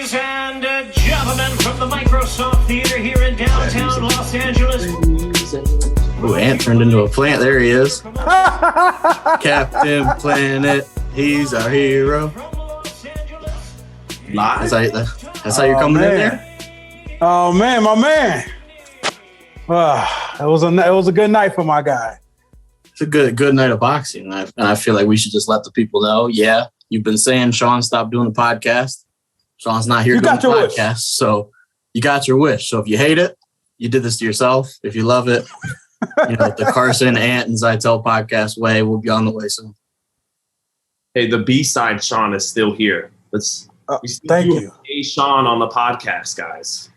Ladies and gentlemen, from the Microsoft Theater here in downtown Los Angeles. Ooh, Ant turned into a plant. There he is. Captain Planet. He's our hero. Live? That's how you're coming in there? Oh, man, my man. It was a good night for my guy. It's a good night of boxing. And I feel like we should just let the people know, yeah, you've been saying Shawn stopped doing the podcast. Shawn's not here doing the podcast. Wish. So you got your wish. So if you hate it, you did this to yourself. If you love it, the Carson, Ant, and Zittel podcast way will be on the way soon. Hey, the B-side Shawn is still here. Thank you. Hey, Shawn on the podcast, guys.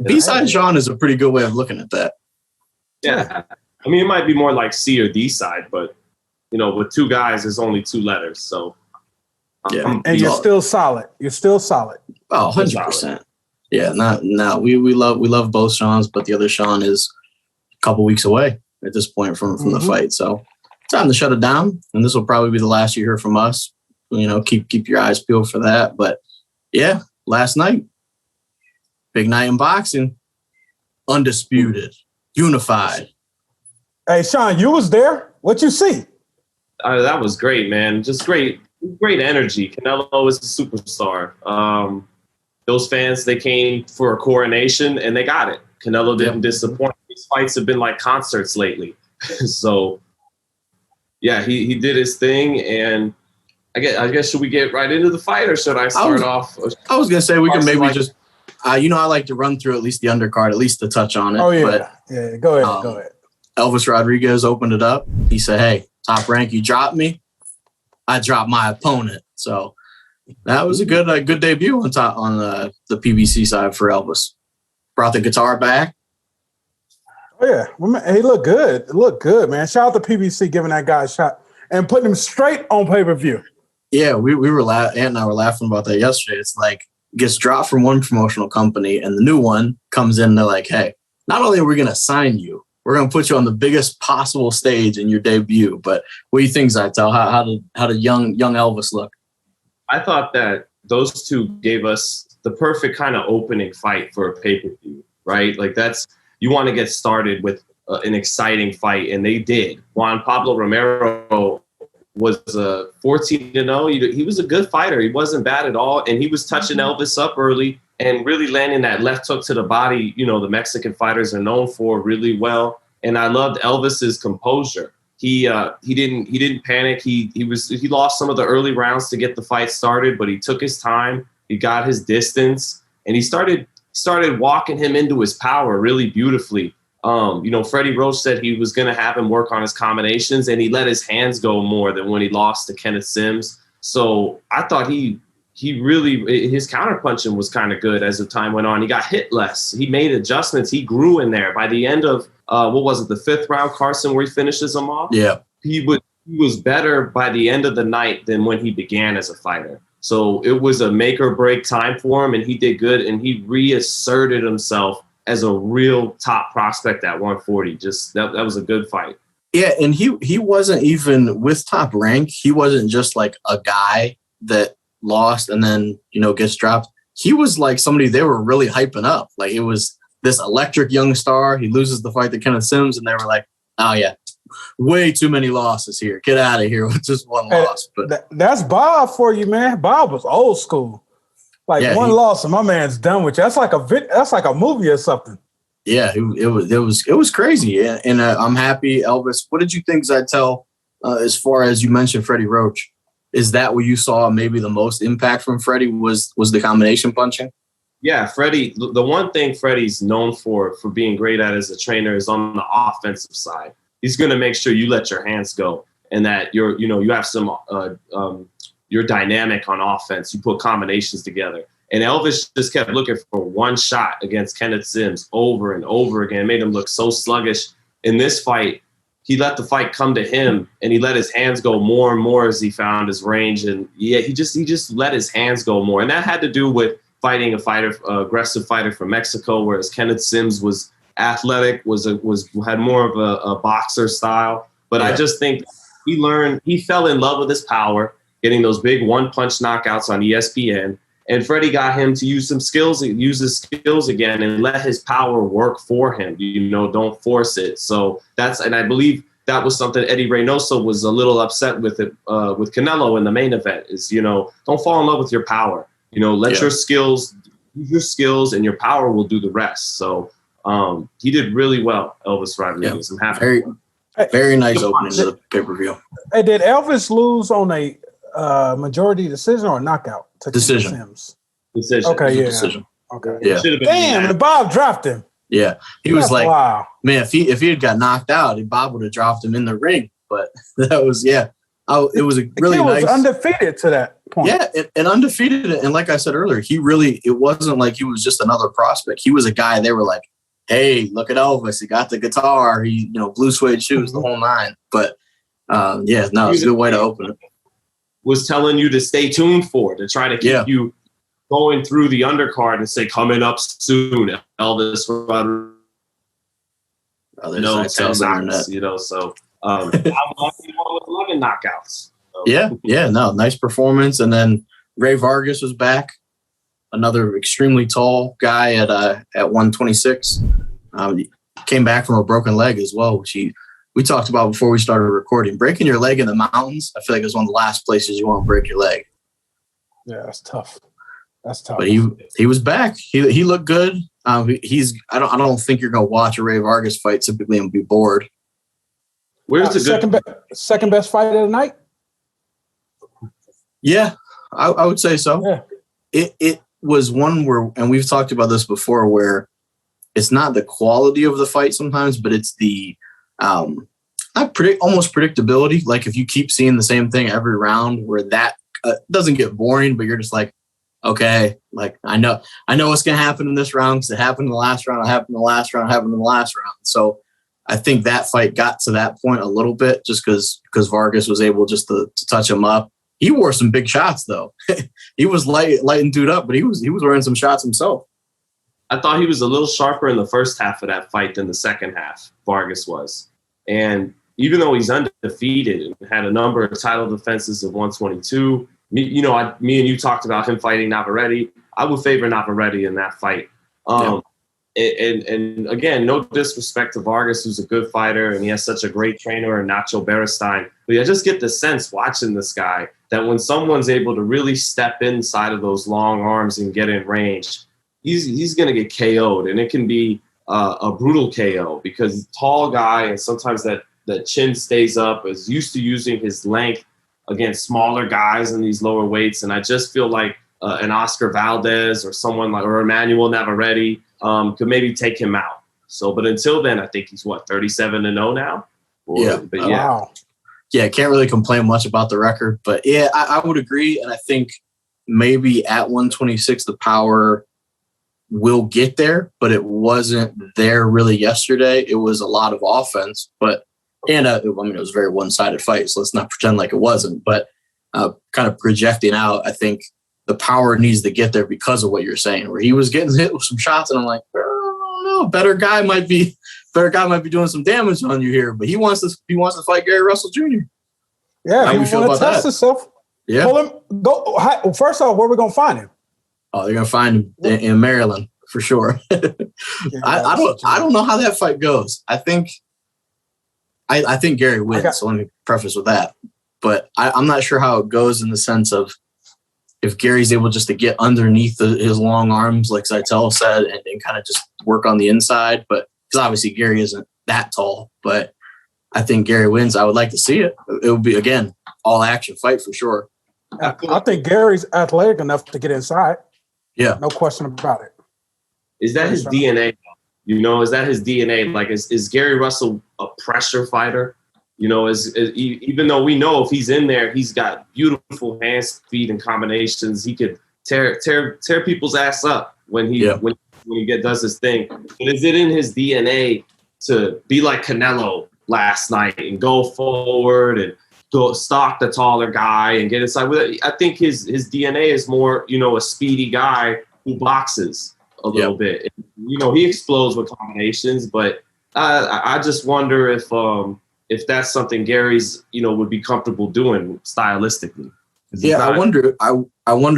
B-side Shawn is a pretty good way of looking at that. Yeah. I mean, it might be more like C or D side, but, with two guys, there's only two letters. So, and you're still solid. You're still solid. Oh, 100%. Yeah, we love both Shawns, but the other Shawn is a couple weeks away at this point from the fight. So it's time to shut it down. And this will probably be the last you hear from us. Keep your eyes peeled for that. But yeah, last night, big night in boxing, undisputed, unified. Hey, Shawn, you was there. What you see? That was great, man. Just great energy. Canelo is a superstar. Those fans, they came for a coronation and they got it. Canelo didn't disappoint. These fights have been like concerts lately. So, yeah, he did his thing. And I guess should we get right into the fight or should I start off? I was going to say we can maybe just, I like to run through at least the undercard, at least to touch on it. Oh, yeah. But, go ahead. Elvis Rodriguez opened it up. He said, hey, Top Rank, you dropped me. I dropped my opponent. So that was a good debut on the PBC side for Elvis. Brought the guitar back. Oh, yeah. He looked good. It looked good, man. Shout out to PBC giving that guy a shot and putting him straight on pay-per-view. Yeah, we were Ant and I were laughing about that yesterday. It's like gets dropped from one promotional company and the new one comes in and they're like, hey, not only are we going to sign you, we're going to put you on the biggest possible stage in your debut. But what do you think, Zittel? How did young Elvis look? I thought that those two gave us the perfect kind of opening fight for a pay-per-view, right? Like you want to get started with an exciting fight, and they did. Juan Pablo Romero was 14-0. He was a good fighter. He wasn't bad at all, and he was touching Elvis up early and really landing that left hook to the body, the Mexican fighters are known for really well. And I loved Elvis's composure. He didn't panic. He lost some of the early rounds to get the fight started, but he took his time. He got his distance, and he started walking him into his power really beautifully. Freddie Roach said he was going to have him work on his combinations, and he let his hands go more than when he lost to Kenneth Sims. So I thought his counterpunching was kind of good as the time went on. He got hit less. He made adjustments. He grew in there. By the end of, the fifth round, Carson, where he finishes him off? Yeah. He was better by the end of the night than when he began as a fighter. So it was a make or break time for him, and he did good, and he reasserted himself as a real top prospect at 140. Just that was a good fight. Yeah, and he wasn't even with Top Rank. He wasn't just like a guy that lost and then, gets dropped. He was like somebody they were really hyping up. Like it was this electric young star. He loses the fight to Kenneth Sims and they were like, oh yeah, way too many losses here. Get out of here with just one loss. But that's Bob for you, man. Bob was old school. Like one loss and my man's done with you. That's like a movie or something. Yeah, it was crazy. And I'm happy, Elvis. What did you think, Zittel, as far as you mentioned Freddie Roach? Is that where you saw maybe the most impact from Freddie was the combination punching? Yeah, Freddie, the one thing Freddie's known for being great at as a trainer is on the offensive side. He's going to make sure you let your hands go and that you have some you're dynamic on offense. You put combinations together. And Elvis just kept looking for one shot against Kenneth Sims over and over again. It made him look so sluggish. In this fight, he let the fight come to him, and he let his hands go more and more as he found his range. And yeah, he just let his hands go more. And that had to do with fighting aggressive fighter from Mexico, whereas Kenneth Sims was athletic, had more of a boxer style. But yeah. I just think he fell in love with his power, getting those big one-punch knockouts on ESPN. And Freddie got him to use his skills again and let his power work for him. Don't force it. So and I believe that was something Eddie Reynoso was a little upset with it, with Canelo in the main event is, don't fall in love with your power. Let your skills, use your skills, and your power will do the rest. So he did really well, Elvis Rodriguez. I'm happy. Very, very nice opening to the pay-per-view. Hey, did Elvis lose on a majority decision or a knockout? Decision. Sims? Decision. Okay, yeah. Decision. Okay. Yeah. Damn, and Bob dropped him. Yeah. He was like, wow. Man, if he had got knocked out, Bob would have dropped him in the ring. But that was, it was a really nice. He was undefeated to that point. Yeah, and undefeated. And like I said earlier, it wasn't like he was just another prospect. He was a guy they were like, hey, look at Elvis. He got the guitar. He, blue suede shoes, the whole nine. But it's a good way to open it. Was telling you to stay tuned for, to try to keep you going through the undercard and say, coming up soon, Elvis Rodriguez. Oh, 10 knocks, so I'm lucky with 11 knockouts. So. Nice performance. And then Rey Vargas was back, another extremely tall guy at 126. Came back from a broken leg as well, which we talked about before we started recording. Breaking your leg in the mountains, I feel like it's one of the last places you want to break your leg. Yeah, that's tough. But he was back. He looked good. I don't think you're gonna watch a Rey Vargas fight typically and be bored. Where's the second best fight of the night? Yeah, I would say so. Yeah. It was one where, and we've talked about this before, where it's not the quality of the fight sometimes, but it's the almost predictability. Like if you keep seeing the same thing every round, where that doesn't get boring, but you're just like, okay, like I know what's going to happen in this round because it happened in the last round, it happened in the last round, it happened in the last round. So I think that fight got to that point a little bit just because Vargas was able just to touch him up. He wore some big shots though. He was lighting dude up, but he was wearing some shots himself. I thought he was a little sharper in the first half of that fight than the second half, Vargas was. And even though he's undefeated and had a number of title defenses of 122, me and you talked about him fighting Navarrete. I would favor Navarrete in that fight. And again, no disrespect to Vargas, who's a good fighter, and he has such a great trainer in Nacho Beristain. But I just get the sense watching this guy that when someone's able to really step inside of those long arms and get in range, he's going to get KO'd. And it can be a brutal KO because he's a tall guy, and sometimes that chin stays up, is used to using his length against smaller guys in these lower weights. And I just feel like an Oscar Valdez or someone like, or Emmanuel Navarrete could maybe take him out. So, but until then, I think he's 37-0 now. Wow. Yeah, can't really complain much about the record, but yeah, I would agree. And I think maybe at 126, the power will get there, but it wasn't there really yesterday. It was a lot of offense, it was a very one-sided fight, so let's not pretend like it wasn't. But kind of projecting out, I think the power needs to get there because of what you're saying, where he was getting hit with some shots, and I'm like, I don't know, better guy might be doing some damage on you here, but he wants to fight Gary Russell Jr. Yeah, how you feel about that? Himself. Yeah. Well, first off, where are we gonna find him? Oh, they're gonna find him in Maryland for sure. I don't know how that fight goes. I think Gary wins. So let me preface with that. But I'm not sure how it goes in the sense of if Gary's able just to get underneath his long arms, like Zittel said, and kind of just work on the inside. But because obviously Gary isn't that tall, but I think Gary wins. I would like to see it. It would be, again, all action fight for sure. I think Gary's athletic enough to get inside. Yeah. No question about it. Is that his DNA? Is that his DNA? Like, is Gary Russell a pressure fighter? Even though we know if he's in there, he's got beautiful hands, feet, and combinations. He could tear people's ass up when he does his thing. But is it in his DNA to be like Canelo last night and go forward and go stalk the taller guy and get inside with it? I think his DNA is more, a speedy guy who boxes a little bit. He explodes with combinations, but I just wonder if that's something Gary's, would be comfortable doing stylistically. Yeah, I wonder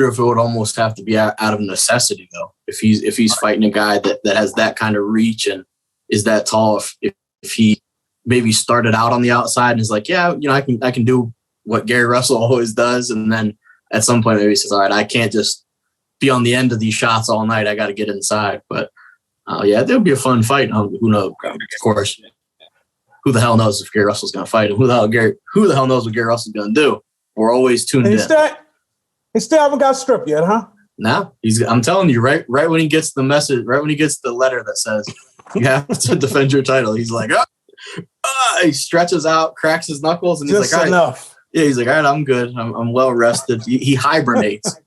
if it would almost have to be out of necessity though. If he's fighting a guy that has that kind of reach and is that tall, if he maybe started out on the outside and is like, yeah, I can do what Gary Russell always does, and then at some point maybe he says, all right, I can't just be on the end of these shots all night. I got to get inside. But yeah, it'll be a fun fight. Who knows? Of course, who the hell knows if Gary Russell's going to fight him? Who the hell knows what Gary Russell's going to do? We're always tuned in. He still haven't got stripped yet, huh? No, I'm telling you, right when he gets the message, right when he gets the letter that says you have to defend your title, he's like, he stretches out, cracks his knuckles, and he's just like, all right. Enough. Yeah, he's like, all right, I'm good. I'm well rested. He hibernates.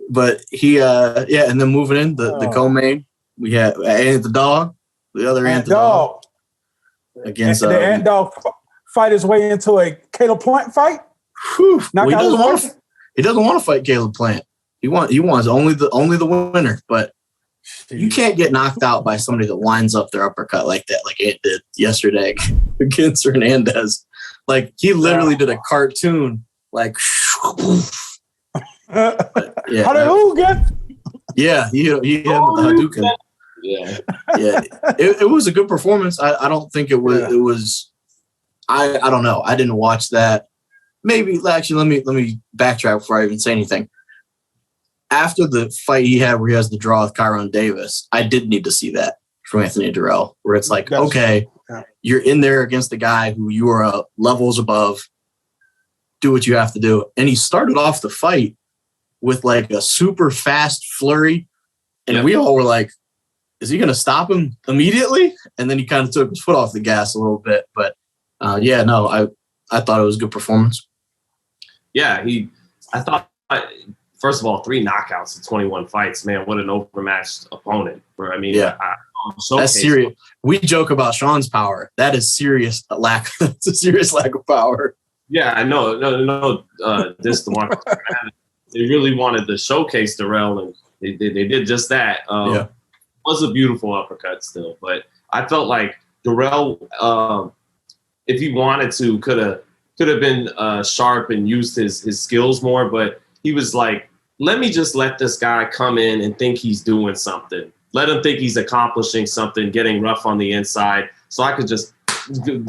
But and then moving in the co-main, we had the dog, the other Ant the dog. Against the Ant dog fight his way into a Canelo-Plant fight. Well, he doesn't want to fight Caleb-Plant. He wants only the winner. But you can't get knocked out by somebody that winds up their uppercut like that, like Ant did yesterday against Hernandez. Like he literally did a cartoon, like. Yeah, Hadouken. Yeah, he hit him with the Hadouken. Yeah. It was a good performance. I don't think it was. Yeah. It was. I don't know. I didn't watch that. Maybe actually, let me backtrack before I even say anything. After the fight he had where he has the draw with Carson Davis, I did need to see that from Anthony Dirrell, where it's like, okay, you're in there against the guy who you are levels above. Do what you have to do. And he started off the fight with like a super fast flurry. And we all were like, is he going to stop him immediately? And then he kind of took his foot off the gas a little bit. But I thought it was a good performance. Yeah, I thought, first of all, 3 knockouts in 21 fights. Man, what an overmatched opponent. That's serious. We joke about Shawn's power. That is serious lack. It's a serious lack of power. Yeah, I know. No. This the one. They really wanted to showcase Dirrell, and they did just that. It was a beautiful uppercut still, but I felt like Dirrell, if he wanted to, could have been sharp and used his skills more. But he was like, let me just let this guy come in and think he's doing something. Let him think he's accomplishing something, getting rough on the inside, so I could just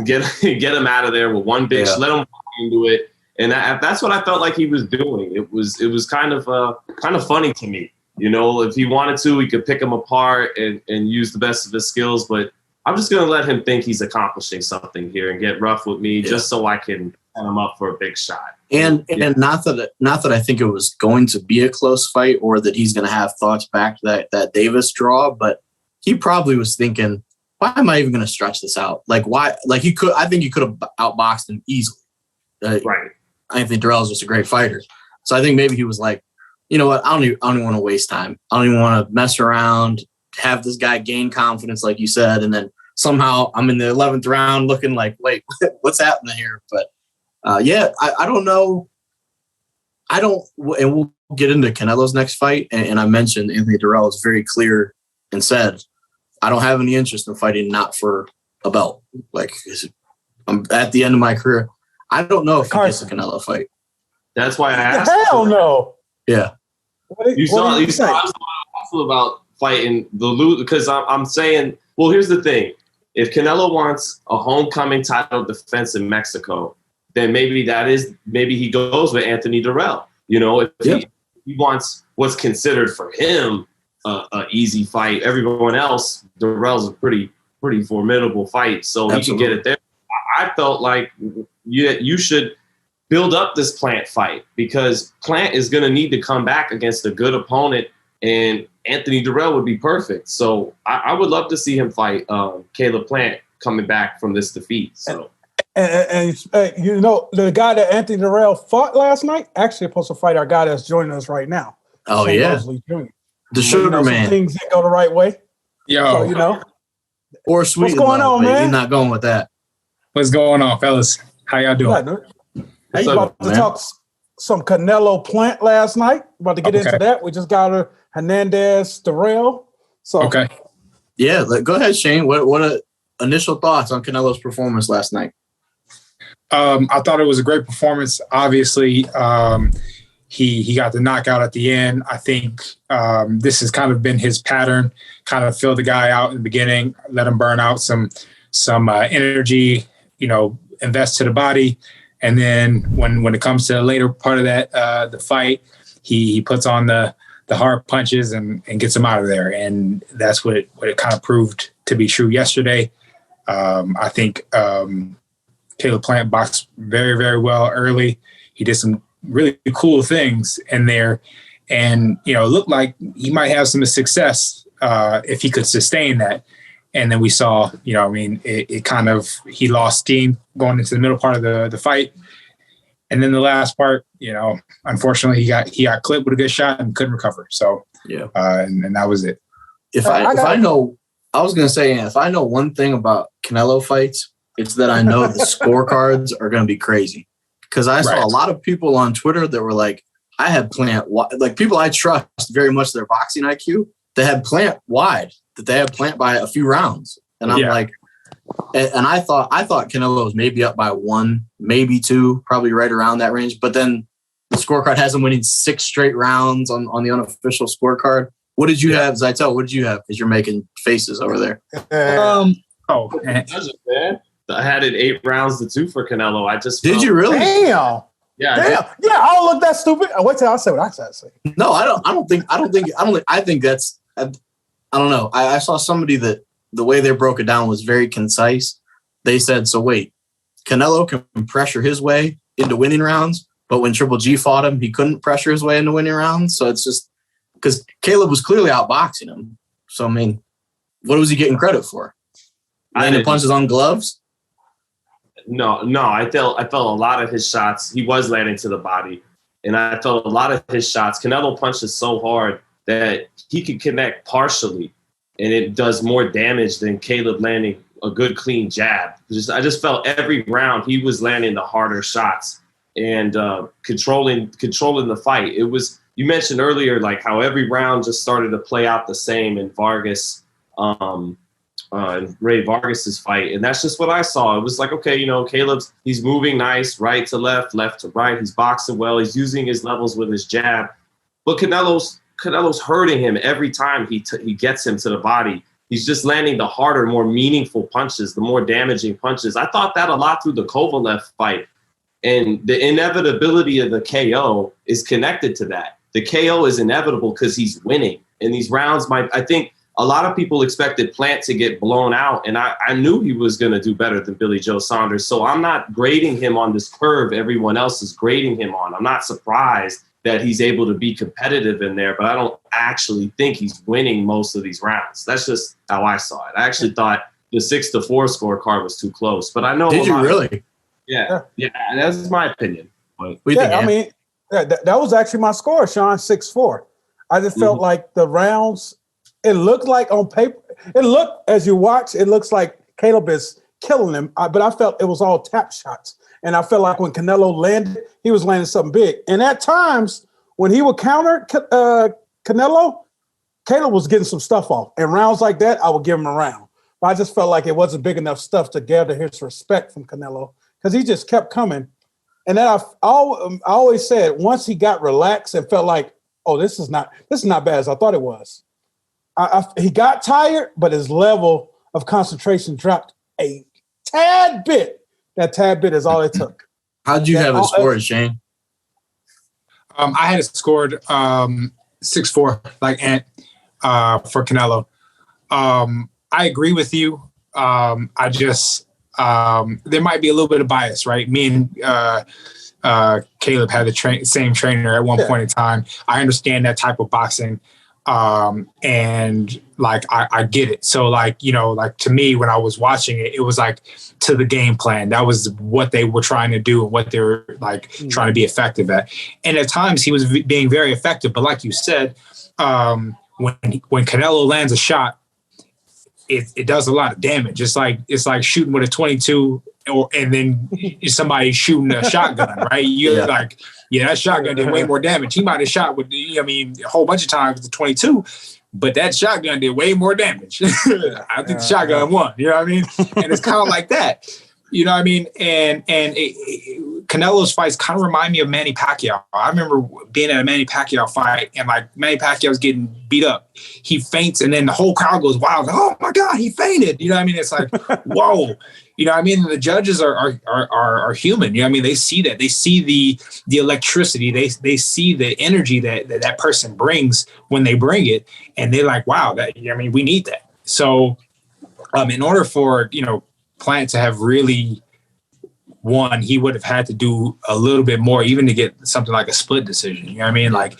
get him out of there with one big. Let him into it, and that's what I felt like he was doing. It was kind of funny to me. If he wanted to, he could pick him apart and use the best of his skills. But I'm just gonna let him think he's accomplishing something here and get rough with me, just so I can set him up for a big shot. And not that I think it was going to be a close fight or that he's going to have thoughts back to that Davis draw, but he probably was thinking, why am I even going to stretch this out? Like why? Like I think he could have outboxed him easily. Right. I think Dirrell's just a great fighter. So I think maybe he was like, you know what? I don't even want to waste time. I don't even want to mess around, have this guy gain confidence, like you said. And then somehow I'm in the 11th round looking like, wait, what's happening here? But I don't know. And we'll get into Canelo's next fight. And I mentioned Anthony Dirrell is very clear and said, I don't have any interest in fighting not for a belt. Like I'm at the end of my career. I don't know if he gets a Canelo fight. That's why I asked. Hell no. Yeah. You saw about fighting the lose because I'm saying, well, here's the thing. If Canelo wants a homecoming title defense in Mexico, then maybe he goes with Anthony Dirrell. If he wants what's considered for him a easy fight, everyone else, Dirrell's a pretty formidable fight, so Absolutely. He can get it there. I felt like you should build up this Plant fight because Plant is going to need to come back against a good opponent, and Anthony Dirrell would be perfect. So I would love to see him fight Caleb-Plant coming back from this defeat. So. And the guy that Anthony Dirrell fought last night actually supposed to fight our guy that's joining us right now. Oh, Shane yeah. Mosley Jr. The sugar man. Things didn't go the right way. Yo. So, Or sweet. What's going on, man? He's not going with that. What's going on, fellas? How y'all doing? He's about to talk some Canelo-Plant last night. About to get into that. We just got a Hernandez, Dirrell. So okay. Yeah, go ahead, Shane. What are initial thoughts on Canelo's performance last night? I thought it was a great performance. Obviously, he got the knockout at the end. I think this has kind of been his pattern. Kind of fill the guy out in the beginning, let him burn out some energy. Invest to the body, and then when it comes to the later part of that the fight, he puts on the hard punches and gets him out of there. And that's what it kind of proved to be true yesterday. I think Canelo-Plant boxed very, very well early. He did some really cool things in there, and it looked like he might have some success if he could sustain that. And then we saw, it kind of, he lost steam going into the middle part of the fight. And then the last part, unfortunately, he got clipped with a good shot and couldn't recover. So yeah, and that was it. If I know one thing about Canelo fights, it's that I know the scorecards are going to be crazy. Because I saw a lot of people on Twitter that were like, I had Plant, like people I trust very much their boxing IQ, they had Plant wide, that they had Plant by a few rounds. And I'm like, and I thought Canelo was maybe up by 1, maybe 2, probably right around that range. But then the scorecard has him winning 6 straight rounds on the unofficial scorecard. What did you have, Zittel? What did you have? Because you're making faces over there. I had it 8 rounds to 2 for Canelo. I just did you really? Damn. Yeah. Damn. Yeah. I don't look that stupid. Wait till I say what I said. No, I think that's. I don't know. I saw somebody that the way they broke it down was very concise. They said, so wait, Canelo can pressure his way into winning rounds, but when Triple G fought him, he couldn't pressure his way into winning rounds. So it's just because Caleb was clearly outboxing him. So, I mean, what was he getting credit for? Landing punches on gloves? No. I felt a lot of his shots. He was landing to the body. And I felt a lot of his shots. Canelo punches so hard that he can connect partially, and it does more damage than Caleb landing a good, clean jab. I just felt every round he was landing the harder shots and controlling the fight. It was, you mentioned earlier, like how every round just started to play out the same in Vargas, Rey Vargas's fight. And that's just what I saw. It was like, okay, Caleb's, he's moving nice, right to left to right. He's boxing well. He's using his levels with his jab. But Canelo's hurting him every time he gets him to the body. He's just landing the harder, more meaningful punches, the more damaging punches. I thought that a lot through the Kovalev fight. And the inevitability of the KO is connected to that. The KO is inevitable because he's winning. And these rounds I think a lot of people expected Plant to get blown out. And I knew he was going to do better than Billy Joe Saunders. So I'm not grading him on this curve everyone else is grading him on. I'm not surprised that he's able to be competitive in there, but I don't actually think he's winning most of these rounds. That's just how I saw it. I actually thought the 6-4 scorecard was too close, but I know. Did you really? Yeah, that's my opinion. But that was actually my score, Shawn, 6-4. I just felt like the rounds, it looked like on paper, as you watch, it looks like Caleb is killing him, but I felt it was all tap shots. And I felt like when Canelo landed, he was landing something big. And at times, when he would counter Canelo, Caleb was getting some stuff off. And rounds like that, I would give him a round. But I just felt like it wasn't big enough stuff to gather his respect from Canelo because he just kept coming. And then I always said, once he got relaxed and felt like, oh, this is not bad as I thought it was. He got tired, but his level of concentration dropped a tad bit. That tad bit is all it took. How'd you have it scored, Shane? I had it scored 6-4, like Ant, for Canelo. I agree with you. I just there might be a little bit of bias, right? Me and Caleb had the same trainer at one point in time. I understand that type of boxing. And like, I get it. So like, like to me, when I was watching it, it was like to the game plan. That was what they were trying to do and what they were like trying to be effective at. And at times he was being very effective. But like you said, when Canelo lands a shot, it does a lot of damage. It's like shooting with a 22 and then somebody shooting a shotgun, right? You're like, that shotgun did way more damage. He might have shot with, a whole bunch of times with the 22, but that shotgun did way more damage. I think the shotgun won, you know what I mean? And it's kind of like that. You know what I mean? And Canelo's fights kind of remind me of Manny Pacquiao. I remember being at a Manny Pacquiao fight, and like Manny Pacquiao's getting beat up. He faints, and then the whole crowd goes wild. Like, oh my God, he fainted. You know what I mean? It's like, whoa. You know what I mean? The judges are human. You know what I mean? They see that. They see the electricity. They see the energy that person brings when they bring it, and they're like, wow, we need that. So in order for, Plant to have really won, he would have had to do a little bit more, even to get something like a split decision. You know what I mean? Like,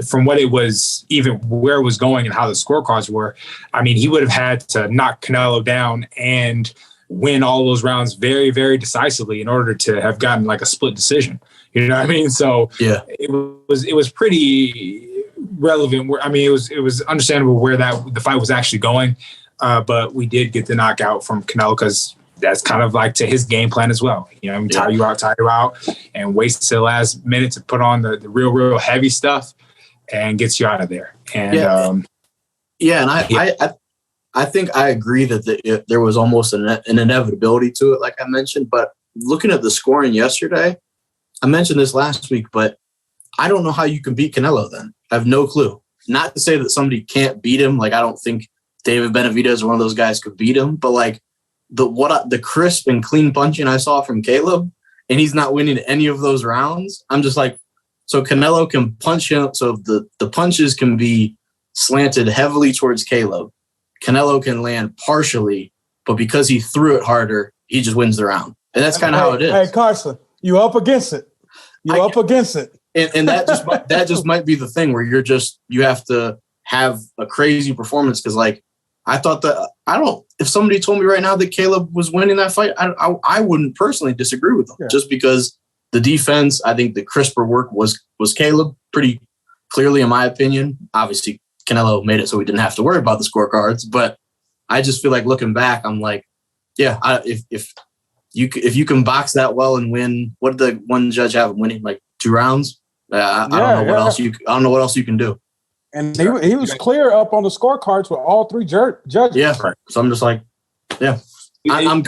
from what it was, even where it was going and how the scorecards were, I mean, he would have had to knock Canelo down and win all those rounds very, very decisively in order to have gotten like a split decision. You know what I mean? So yeah, it was pretty relevant. I mean, it was understandable where the fight was actually going. But we did get the knockout from Canelo because that's kind of like to his game plan as well. Tire you out, and waste the last minute to put on the real heavy stuff and gets you out of there. And I think I agree that there was almost an inevitability to it, like I mentioned. But looking at the scoring yesterday, I mentioned this last week, but I don't know how you can beat Canelo then. I have no clue. Not to say that somebody can't beat him. Like, I don't think David Benavidez or one of those guys could beat him, but like the crisp and clean punching I saw from Caleb, and he's not winning any of those rounds. I'm just like, so Canelo can punch him. So the punches can be slanted heavily towards Caleb. Canelo can land partially, but because he threw it harder, he just wins the round. And that's kind of how it is. Hey, Carson, you up against it. Up against it. And that just might be the thing where you have to have a crazy performance. Cause like, I thought if somebody told me right now that Caleb was winning that fight, I wouldn't personally disagree with them just because the defense, I think the crisper work was Caleb pretty clearly, in my opinion. Obviously Canelo made it so we didn't have to worry about the scorecards, but I just feel like looking back, I'm like, yeah, if you can box that well and win, what did the one judge have winning like 2 rounds? I don't know what else you can do. And he was clear up on the scorecards with all 3 judges. Yeah, so I'm just like, yeah, I'm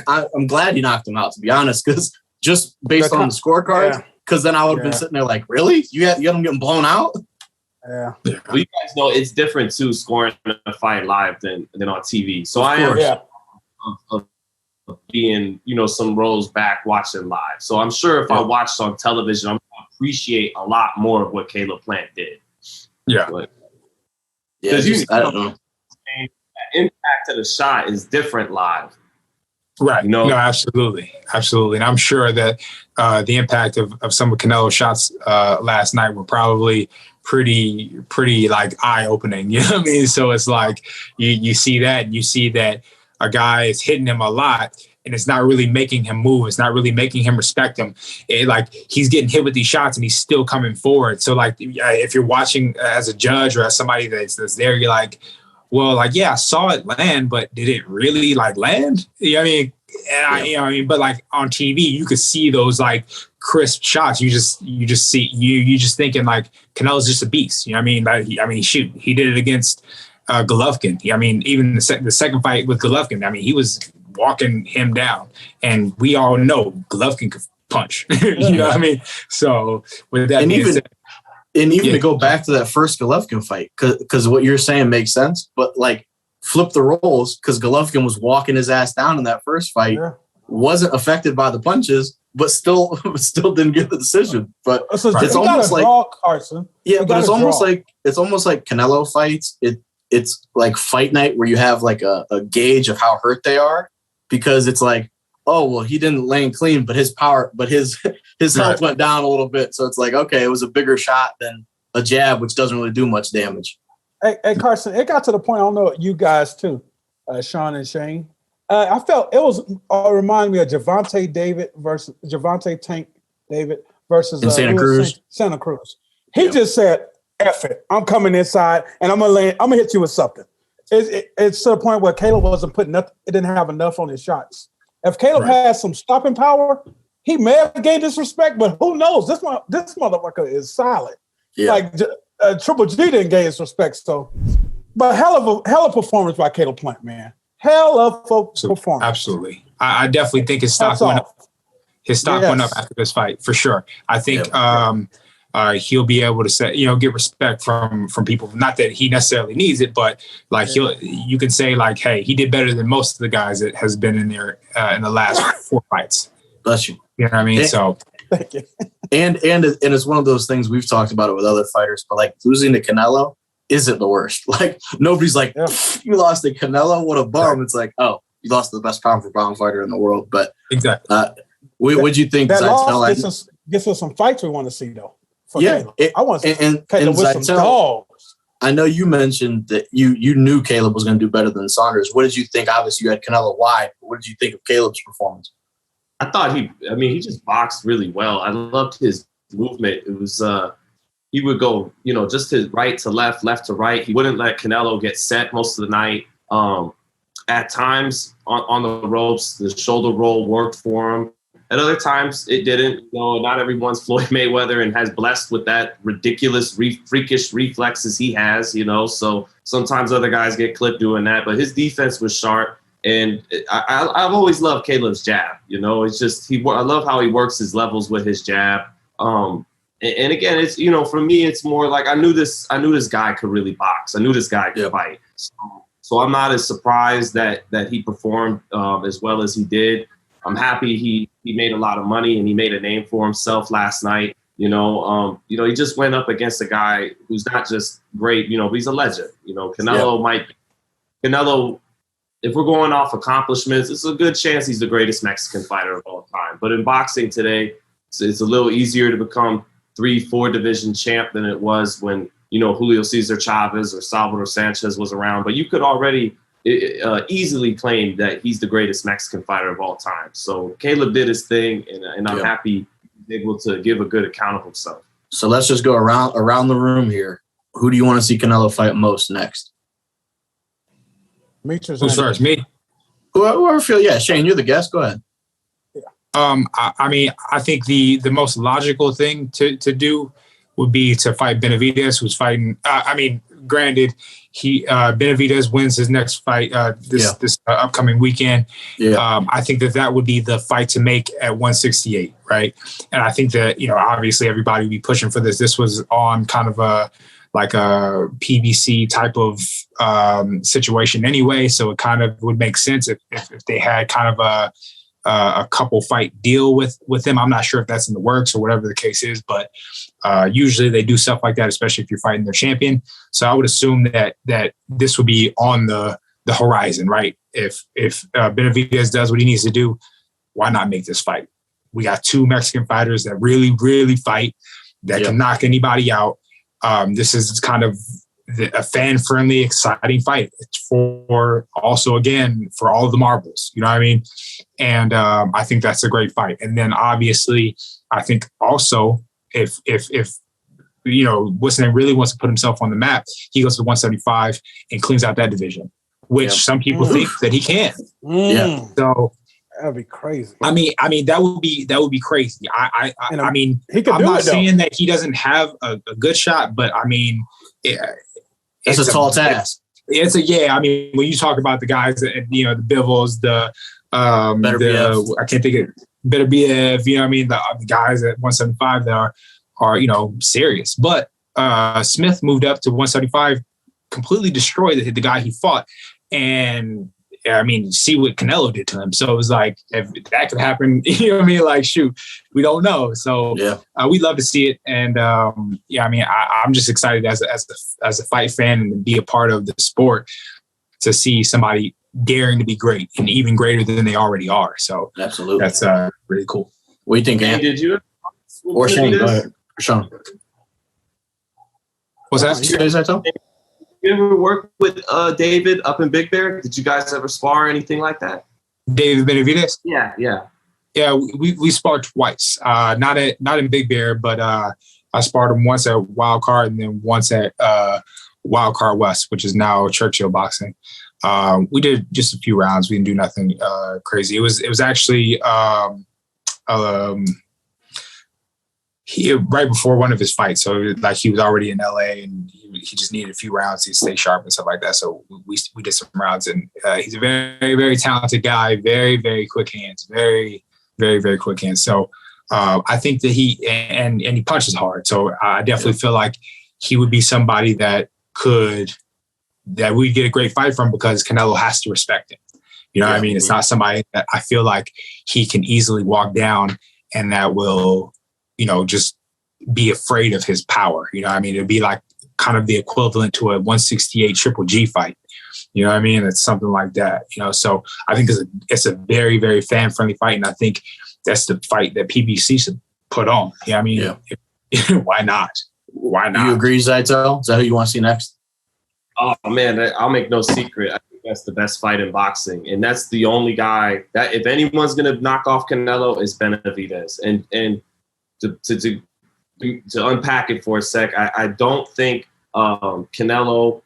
glad he knocked him out, to be honest, because just based on the scorecards, because then I would have been sitting there like, really? You got him getting blown out? Yeah. Well, you guys know it's different too, scoring a fight live than on TV. So I am of being, some rows back watching live. So I'm sure if I watched on television, I'm going to appreciate a lot more of what Canelo-Plant did. Yeah. But, I don't know. The impact of the shot is different live. Right. No, absolutely. Absolutely. And I'm sure that the impact of some of Canelo's shots last night were probably pretty like eye-opening. You know what I mean? So it's like you see that, and you see that a guy is hitting him a lot, and it's not really making him move. It's not really making him respect him. Like, he's getting hit with these shots and he's still coming forward. So like, if you're watching as a judge or as somebody that's there, you're like, well, like, yeah, I saw it land, but did it really like land? You know what I mean? And but like on TV, you could see those like crisp shots. You just thinking like Canelo's just a beast. You know what I mean? Shoot, he did it against Golovkin. Even the second fight with Golovkin, he was walking him down, and we all know Golovkin could punch. You know what I mean? So with that, to go back to that first Golovkin fight, because what you're saying makes sense, but like flip the roles, because Golovkin was walking his ass down in that first fight, wasn't affected by the punches, but still didn't get the decision. But it's almost like Carson. Yeah, but it's almost like Canelo fights. It's like fight night where you have like a gauge of how hurt they are, because it's like, oh, well, he didn't land clean, but his health went down a little bit. So it's like, okay, it was a bigger shot than a jab, which doesn't really do much damage. Hey, Carson, it got to the point, I don't know, you guys too, Shawn and Shane. I felt it was reminded me of Gervonta Tank David versus Santa Cruz. Santa Cruz. He just said, F it. I'm coming inside and I'm gonna hit you with something. It's to the point where Caleb wasn't putting up, it didn't have enough on his shots. If Caleb had some stopping power, he may have gained his respect, but who knows? This motherfucker is solid. Yeah. Like Triple G didn't gain his respect, so. But hell of performance by Canelo-Plant, man. hell of a performance. Absolutely. I definitely think his stock went up. His stock went up after this fight, for sure. I think he'll be able to say, get respect from people. Not that he necessarily needs it, but like you can say like, hey, he did better than most of the guys that has been in there in the last 4 fights. Bless you. You know what I mean? Thank you. And it's one of those things we've talked about it with other fighters, but like losing to Canelo isn't the worst. Like nobody's like, you lost to Canelo, what a bum. It's like, oh, you lost to the best pound for pound fighter in the world. But exactly. What'd you think? That loss gets us some fights we want to see though. I want to see Caleb with some dogs. I know you mentioned that you knew Caleb was going to do better than Saunders. What did you think? Obviously, you had Canelo wide. What did you think of Caleb's performance? I thought he just boxed really well. I loved his movement. It was he would go, just his right to left, left to right. He wouldn't let Canelo get set most of the night. At times on the ropes, the shoulder roll worked for him. At other times, it didn't. Not everyone's Floyd Mayweather and has blessed with that ridiculous, freakish reflexes he has, So sometimes other guys get clipped doing that. But his defense was sharp. And I've always loved Caleb's jab. It's just I love how he works his levels with his jab. And again, it's for me, it's more like I knew this guy could really box. I knew this guy could fight. So I'm not as surprised that he performed as well as he did. I'm happy he made a lot of money and he made a name for himself last night. He just went up against a guy who's not just great, but he's a legend. Canelo, if we're going off accomplishments, it's a good chance he's the greatest Mexican fighter of all time. But in boxing today, it's a little easier to become 3-4 division champ than it was when, Julio Cesar Chavez or Salvador Sanchez was around. But you could already easily claim that he's the greatest Mexican fighter of all time. So Caleb did his thing, and I'm happy he's able to give a good account of himself. So let's just go around the room here. Who do you want to see Canelo fight most next? Who starts? Me? Whoever feel. Yeah, Shane, you're the guest. Go ahead. I think the most logical thing to do would be to fight Benavidez, who's fighting. Granted, Benavidez wins his next fight this upcoming weekend. Yeah. I think that would be the fight to make at 168, right? And I think that obviously everybody would be pushing for this. This was on kind of a PBC type of situation anyway, so it kind of would make sense if they had kind of a couple fight deal with him. I'm not sure if that's in the works or whatever the case is, but usually they do stuff like that, especially if you're fighting their champion. So I would assume that this would be on the horizon, right? If Benavidez does what he needs to do, why not make this fight? We got 2 Mexican fighters that really, really fight, that can knock anybody out. This is kind of a fan-friendly, exciting fight. It's for also, again, for all of the marbles, you know what I mean? And I think that's a great fight. And then obviously, I think also if what's his name really wants to put himself on the map, he goes to 175 and cleans out that division, which some people think that he can. Yeah. So that'd be crazy. I mean, that would be crazy. I mean, he could I'm not saying saying that he doesn't have a good shot, but I mean, it's a tall task. I mean, when you talk about the guys, the Bivens, I can't think of Beterbiev, you know what I mean? The guys at 175 that are serious. But Smith moved up to 175, completely destroyed the guy he fought. And I mean, see what Canelo did to him. So it was like, if that could happen, you know what I mean? Like, shoot, we don't know. So we'd love to see it. And I mean, I'm just excited as a fight fan and to be a part of the sport to see somebody daring to be great and even greater than they already are. So absolutely, that's really cool. What do you think, Ann? Did you? Or Shane? Go ahead. Sean. What's that? You ever work with David up in Big Bear? Did you guys ever spar or anything like that? David Benavidez? Yeah. Yeah, we sparred twice. Not in Big Bear, but I sparred him once at Wild Card and then once at Wild Card West, which is now Churchill Boxing. We did just a few rounds. We didn't do nothing crazy. It was actually right before one of his fights. So like he was already in LA and he just needed a few rounds to stay sharp and stuff like that. So we did some rounds, and he's a very, very talented guy. Very, very quick hands. Very, very, very quick hands. So I think that he punches hard. So I definitely feel like he would be somebody that we get a great fight from, because Canelo has to respect him. You know what I mean? It's not somebody that I feel like he can easily walk down and that will, just be afraid of his power. You know what I mean? It'd be like kind of the equivalent to a 168 Triple G fight. You know what I mean? It's something like that, So I think it's a very, very fan-friendly fight, and I think that's the fight that PBC should put on. You know what I mean? Yeah. Why not? Why not? Do you agree, Zittel? Is that who you want to see next? Oh, man, I'll make no secret. I think that's the best fight in boxing. And that's the only guy that, if anyone's going to knock off Canelo, is Benavidez. And to unpack it for a sec, I don't think Canelo,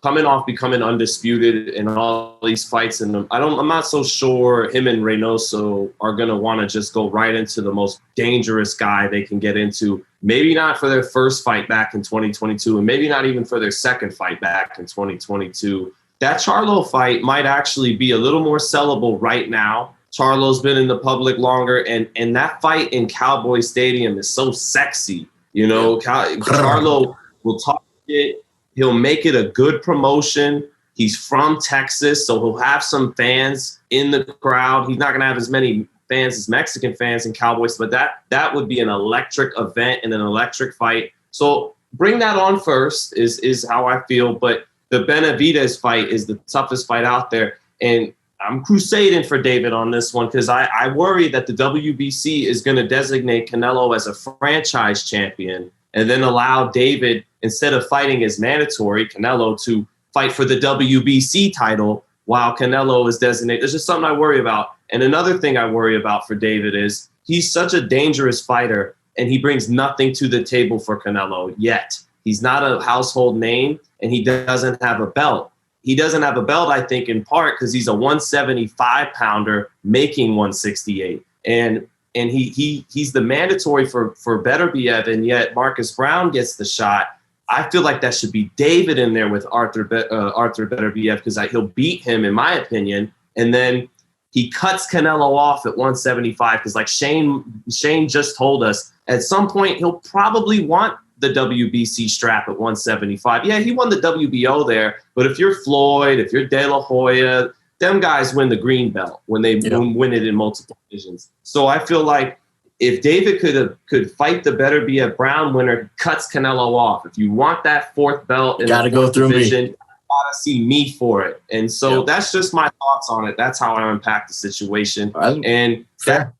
coming off becoming undisputed in all these fights, and I'm not so sure him and Reynoso are going to want to just go right into the most dangerous guy they can get into. Maybe not for their first fight back in 2022, and maybe not even for their second fight back in 2022. That Charlo fight might actually be a little more sellable right now. Charlo's been in the public longer, and that fight in Cowboy Stadium is so sexy. Charlo will talk shit. He'll make it a good promotion. He's from Texas, so he'll have some fans in the crowd. He's not going to have as many fans as Mexican fans in Cowboys, but that would be an electric event and an electric fight. So bring that on first is how I feel. But the Benavidez fight is the toughest fight out there. And I'm crusading for David on this one, because I worry that the WBC is going to designate Canelo as a franchise champion and then allow David, instead of fighting as mandatory, Canelo, to fight for the WBC title while Canelo is designated. There's just something I worry about. And another thing I worry about for David is he's such a dangerous fighter, and he brings nothing to the table for Canelo yet. He's not a household name, and he doesn't have a belt. He doesn't have a belt, I think, in part because he's a 175-pounder making 168. And he's the mandatory for Beterbiev, and yet Marcus Brown gets the shot. I feel like that should be David in there with Arthur Beterbiev, because he'll beat him, in my opinion. And then he cuts Canelo off at 175, because like Shane just told us, at some point he'll probably want the WBC strap at 175. Yeah, he won the WBO there, but if you're Floyd, if you're De La Hoya, them guys win the green belt when they win it in multiple divisions. So I feel like if David could fight the Beterbiev Brown winner, cuts Canelo off. If you want that fourth belt in the fourth division, you gotta see me for it. And so that's just my thoughts on it. That's how I unpack the situation. And that's a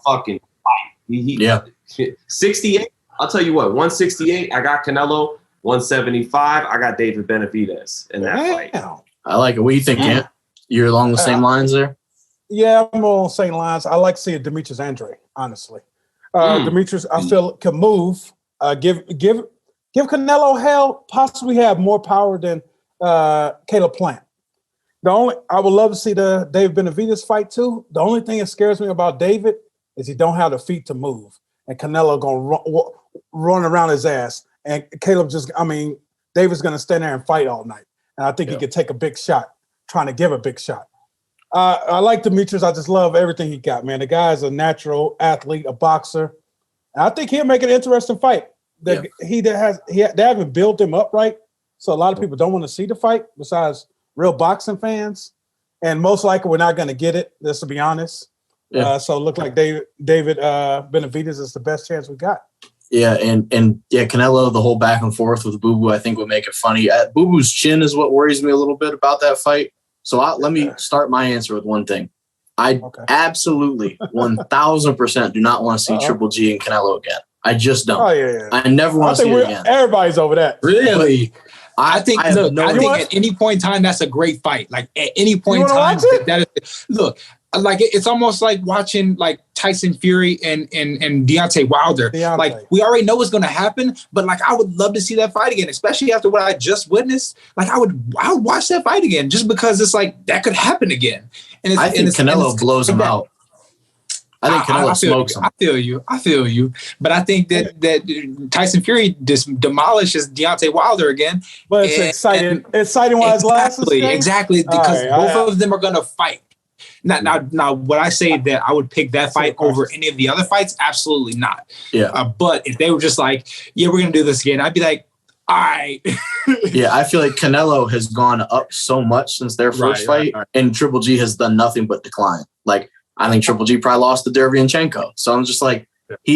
fucking fight. 68. I'll tell you what, 168, I got Canelo. 175, I got David Benavidez in that fight. I like it. What do you think, Kent? You're along the same lines there? Yeah, I'm on the same lines. I like seeing Demetrius Andre, honestly. Demetrius, I feel, can move. Give Canelo hell, possibly have more power than Canelo-Plant. I would love to see the David Benavidez fight too. The only thing that scares me about David is he don't have the feet to move. And Canelo gonna run around his ass. And David's gonna stand there and fight all night. And I think he could take a big shot, trying to give a big shot. I like Demetrius. I just love everything he got, man. The guy's a natural athlete, a boxer. And I think he'll make an interesting fight. They haven't built him up right. So a lot of people don't want to see the fight besides real boxing fans. And most likely we're not going to get it, just to be honest. Yeah. So it looked like David Benavidez is the best chance we got. Yeah, and Canelo, the whole back and forth with Boo Boo, I think would make it funny. Boo Boo's chin is what worries me a little bit about that fight. So let me start my answer with one thing. I absolutely 1,000% do not want to see Triple G and Canelo again. I just don't. Oh, yeah. I never want to see it again. Everybody's over that. Really? I think at any point in time, that's a great fight. Like at any point in time, it's almost like watching like Tyson Fury and Deontay Wilder. Like we already know what's going to happen, but like I would love to see that fight again, especially after what I just witnessed. Like I would watch that fight again just because it's like that could happen again. And I think Canelo blows him out. I think Canelo smokes him. I feel you. But I think that Tyson Fury just demolishes Deontay Wilder again. But it's exciting while it lasts. Exactly, because both of them are going to fight. Now, would I say that I would pick that fight over any of the other fights? Absolutely not. Yeah. But if they were just like, yeah, we're going to do this again, I'd be like, all right. Yeah, I feel like Canelo has gone up so much since their first fight, and Triple G has done nothing but decline. Like, I think Triple G probably lost to Derevyanchenko. So I'm just like,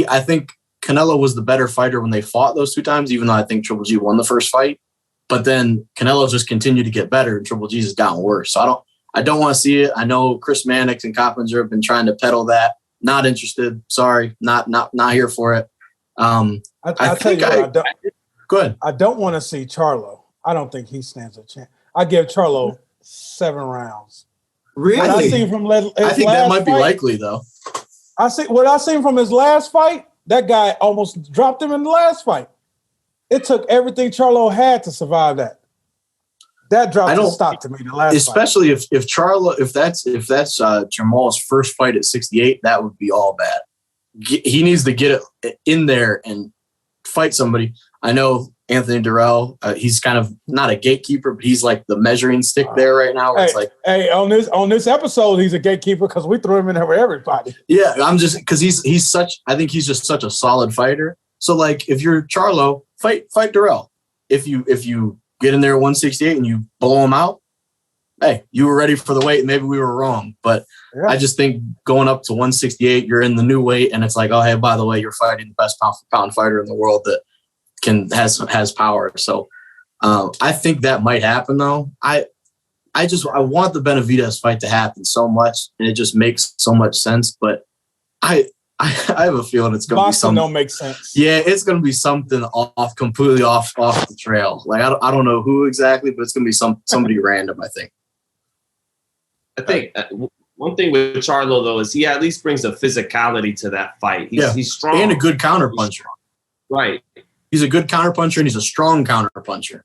I think Canelo was the better fighter when they fought those 2 times, even though I think Triple G won the first fight. But then Canelo just continued to get better, and Triple G's has gotten worse. So I don't want to see it. I know Chris Mannix and Coppinger have been trying to peddle that. Not interested. Sorry, not here for it. I tell you, go ahead. I don't want to see Charlo. I don't think he stands a chance. I give Charlo 7 rounds. Really? What I seen from his I think that might be fight, likely, though. What I seen from his last fight, that guy almost dropped him in the last fight. It took everything Charlo had to survive that. That dropped the stock to me the last especially fight. if Charlo, if that's Jamal's first fight at 68, that would be all bad. He needs to get it in there and fight somebody. I know Anthony Dirrell, he's kind of not a gatekeeper, but he's like the measuring stick there right now. Where it's like, on this episode, he's a gatekeeper because we threw him in there with everybody. Yeah, I'm just because I think he's just such a solid fighter. So like, if you're Charlo, fight Dirrell. If you get in there at 168 and you blow him out, hey, you were ready for the weight. Maybe we were wrong, but I just think going up to 168, you're in the new weight, and it's like, oh, hey, by the way, you're fighting the best pound-for-pound fighter in the world that has power. So I think that might happen, though. I want the Benavidez fight to happen so much, and it just makes so much sense. But I have a feeling it's going to be something. Don't make sense. Yeah, it's going to be something completely off the trail. Like I don't know who exactly, but it's going to be somebody random. I think one thing with Charlo though is he at least brings a physicality to that fight. He's strong and a good counterpuncher. Right. He's a good counterpuncher, and he's a strong counterpuncher.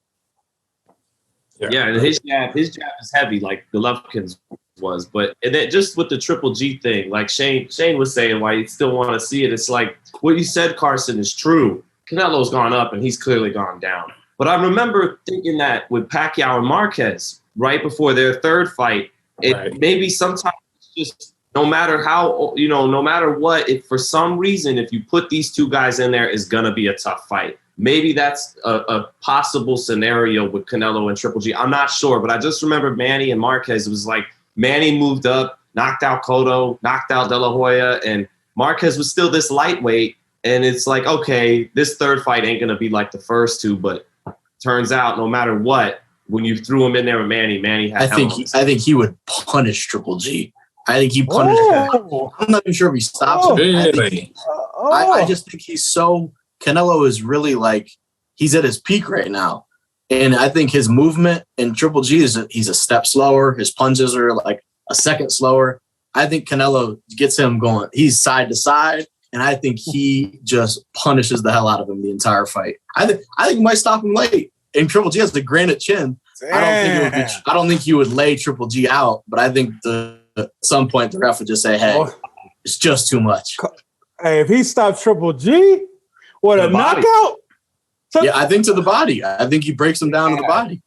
Yeah, and his jab is heavy, like Golovkin's was. But and then just with the Triple G thing, like Shane was saying, why you still want to see it. It's like what you said, Carson, is true. Canelo's gone up, and he's clearly gone down. But I remember thinking that with Pacquiao and Marquez right before their third fight, maybe sometimes it's just no matter how, no matter what, if for some reason, if you put these 2 guys in there, it's going to be a tough fight. Maybe that's a possible scenario with Canelo and Triple G. I'm not sure, but I just remember Manny and Marquez. It was like Manny moved up, knocked out Cotto, knocked out De La Hoya, and Marquez was still this lightweight. And it's like, okay, this third fight ain't going to be like the first 2, but turns out no matter what, when you threw him in there with Manny had I think he would punish Triple G. I think he punished him. I'm not even sure if he stops him. Really? I just think Canelo is really like, he's at his peak right now. And I think his movement in Triple G he's a step slower. His punches are like a second slower. I think Canelo gets him going. He's side to side. And I think he just punishes the hell out of him the entire fight. I think he might stop him late. And Triple G has a granite chin. I don't think he would lay Triple G out, but I think at some point the ref would just say, hey, it's just too much. Hey, if he stops Triple G, what a knockout. Yeah, I think to the body. I think he breaks him down to the body.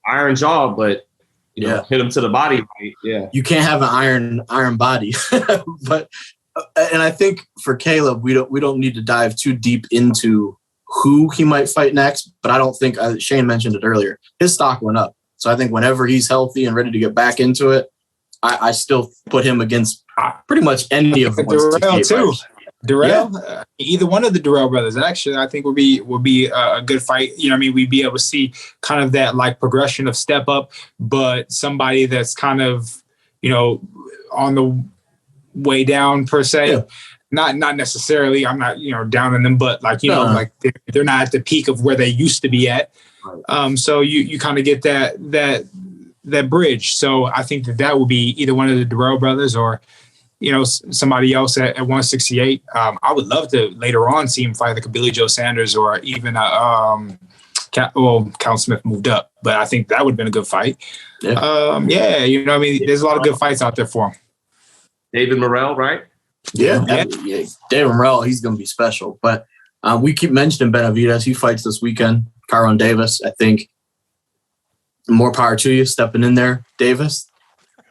Iron jaw, but hit him to the body. Right? Yeah. You can't have an iron body. But and I think for Caleb, we don't need to dive too deep into who he might fight next, but I don't think Shane mentioned it earlier. His stock went up. So I think whenever he's healthy and ready to get back into it, I still put him against pretty much any of the Dirrell too. Dirrell, either one of the Dirrell brothers, actually, I think would be a good fight. We'd be able to see kind of that like progression of step up, but somebody that's kind of, on the way down per se. Yeah. Not necessarily. I'm not, down on them, but like, like they're not at the peak of where they used to be at. Right. So you kind of get that bridge. So I think that would be either one of the Dirrell brothers or, somebody else at 168. I would love to later on see him fight like a Billy Joe Sanders or even Cal Smith moved up, but I think that would have been a good fight. Yeah. There's a lot of good fights out there for him. David Morrell, right? Yeah. Dirrell, he's going to be special. But we keep mentioning Benavidez. He fights this weekend. Carson Davis, I think. More power to you stepping in there, Davis.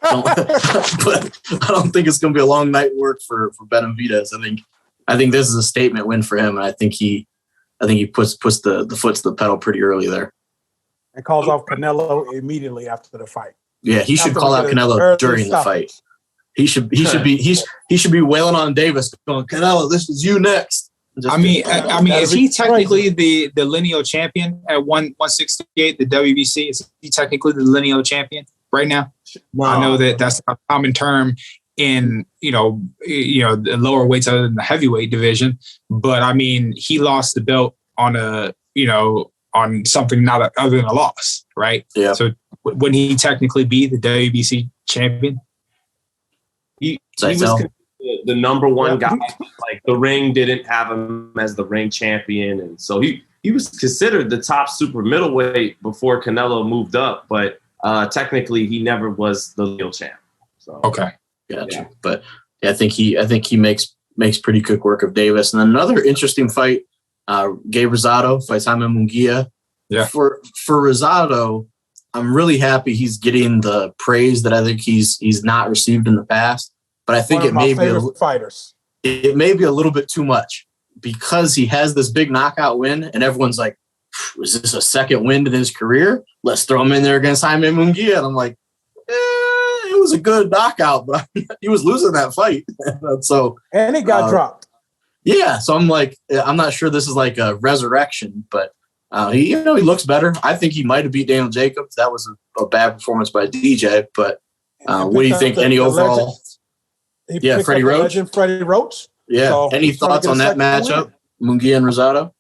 But I don't think it's going to be a long night work for Benavidez. I think this is a statement win for him, and I think he puts the foot to the pedal pretty early there. And calls off Canelo immediately after the fight. Yeah, he should call out Canelo during the fight. He should be wailing on Davis, going, Canelo, this is you next. Is he technically the lineal champion at 168, the WBC? Is he technically the lineal champion right now? No. I know that's a common term in the lower weights other than the heavyweight division, but I mean, he lost the belt on on something not other than a loss, right? Yeah. So wouldn't he technically be the WBC champion? He was the number one guy. Like, the ring didn't have him as the ring champion, and so he was considered the top super middleweight before Canelo moved up, but technically he never was the real champ. So okay, gotcha. Yeah. But I think he makes pretty quick work of Davis. And then another interesting fight, Gabe Rosado fights Jaime Munguia. Yeah. For Rosado, I'm really happy he's getting the praise that I think he's not received in the past. But I think it may be a little bit too much, because he has this big knockout win, and everyone's like, "Was this a second win in his career? Let's throw him in there against Jaime Munguia." And I'm like, it was a good knockout, but he was losing that fight. And he got dropped. Yeah, so I'm like, I'm not sure this is like a resurrection, but he looks better. I think he might have beat Daniel Jacobs. That was a bad performance by DJ. But what do you think? Any overall? Freddie Roach. Freddie Roach. Yeah. So any thoughts on that matchup? Munguia and Rosado?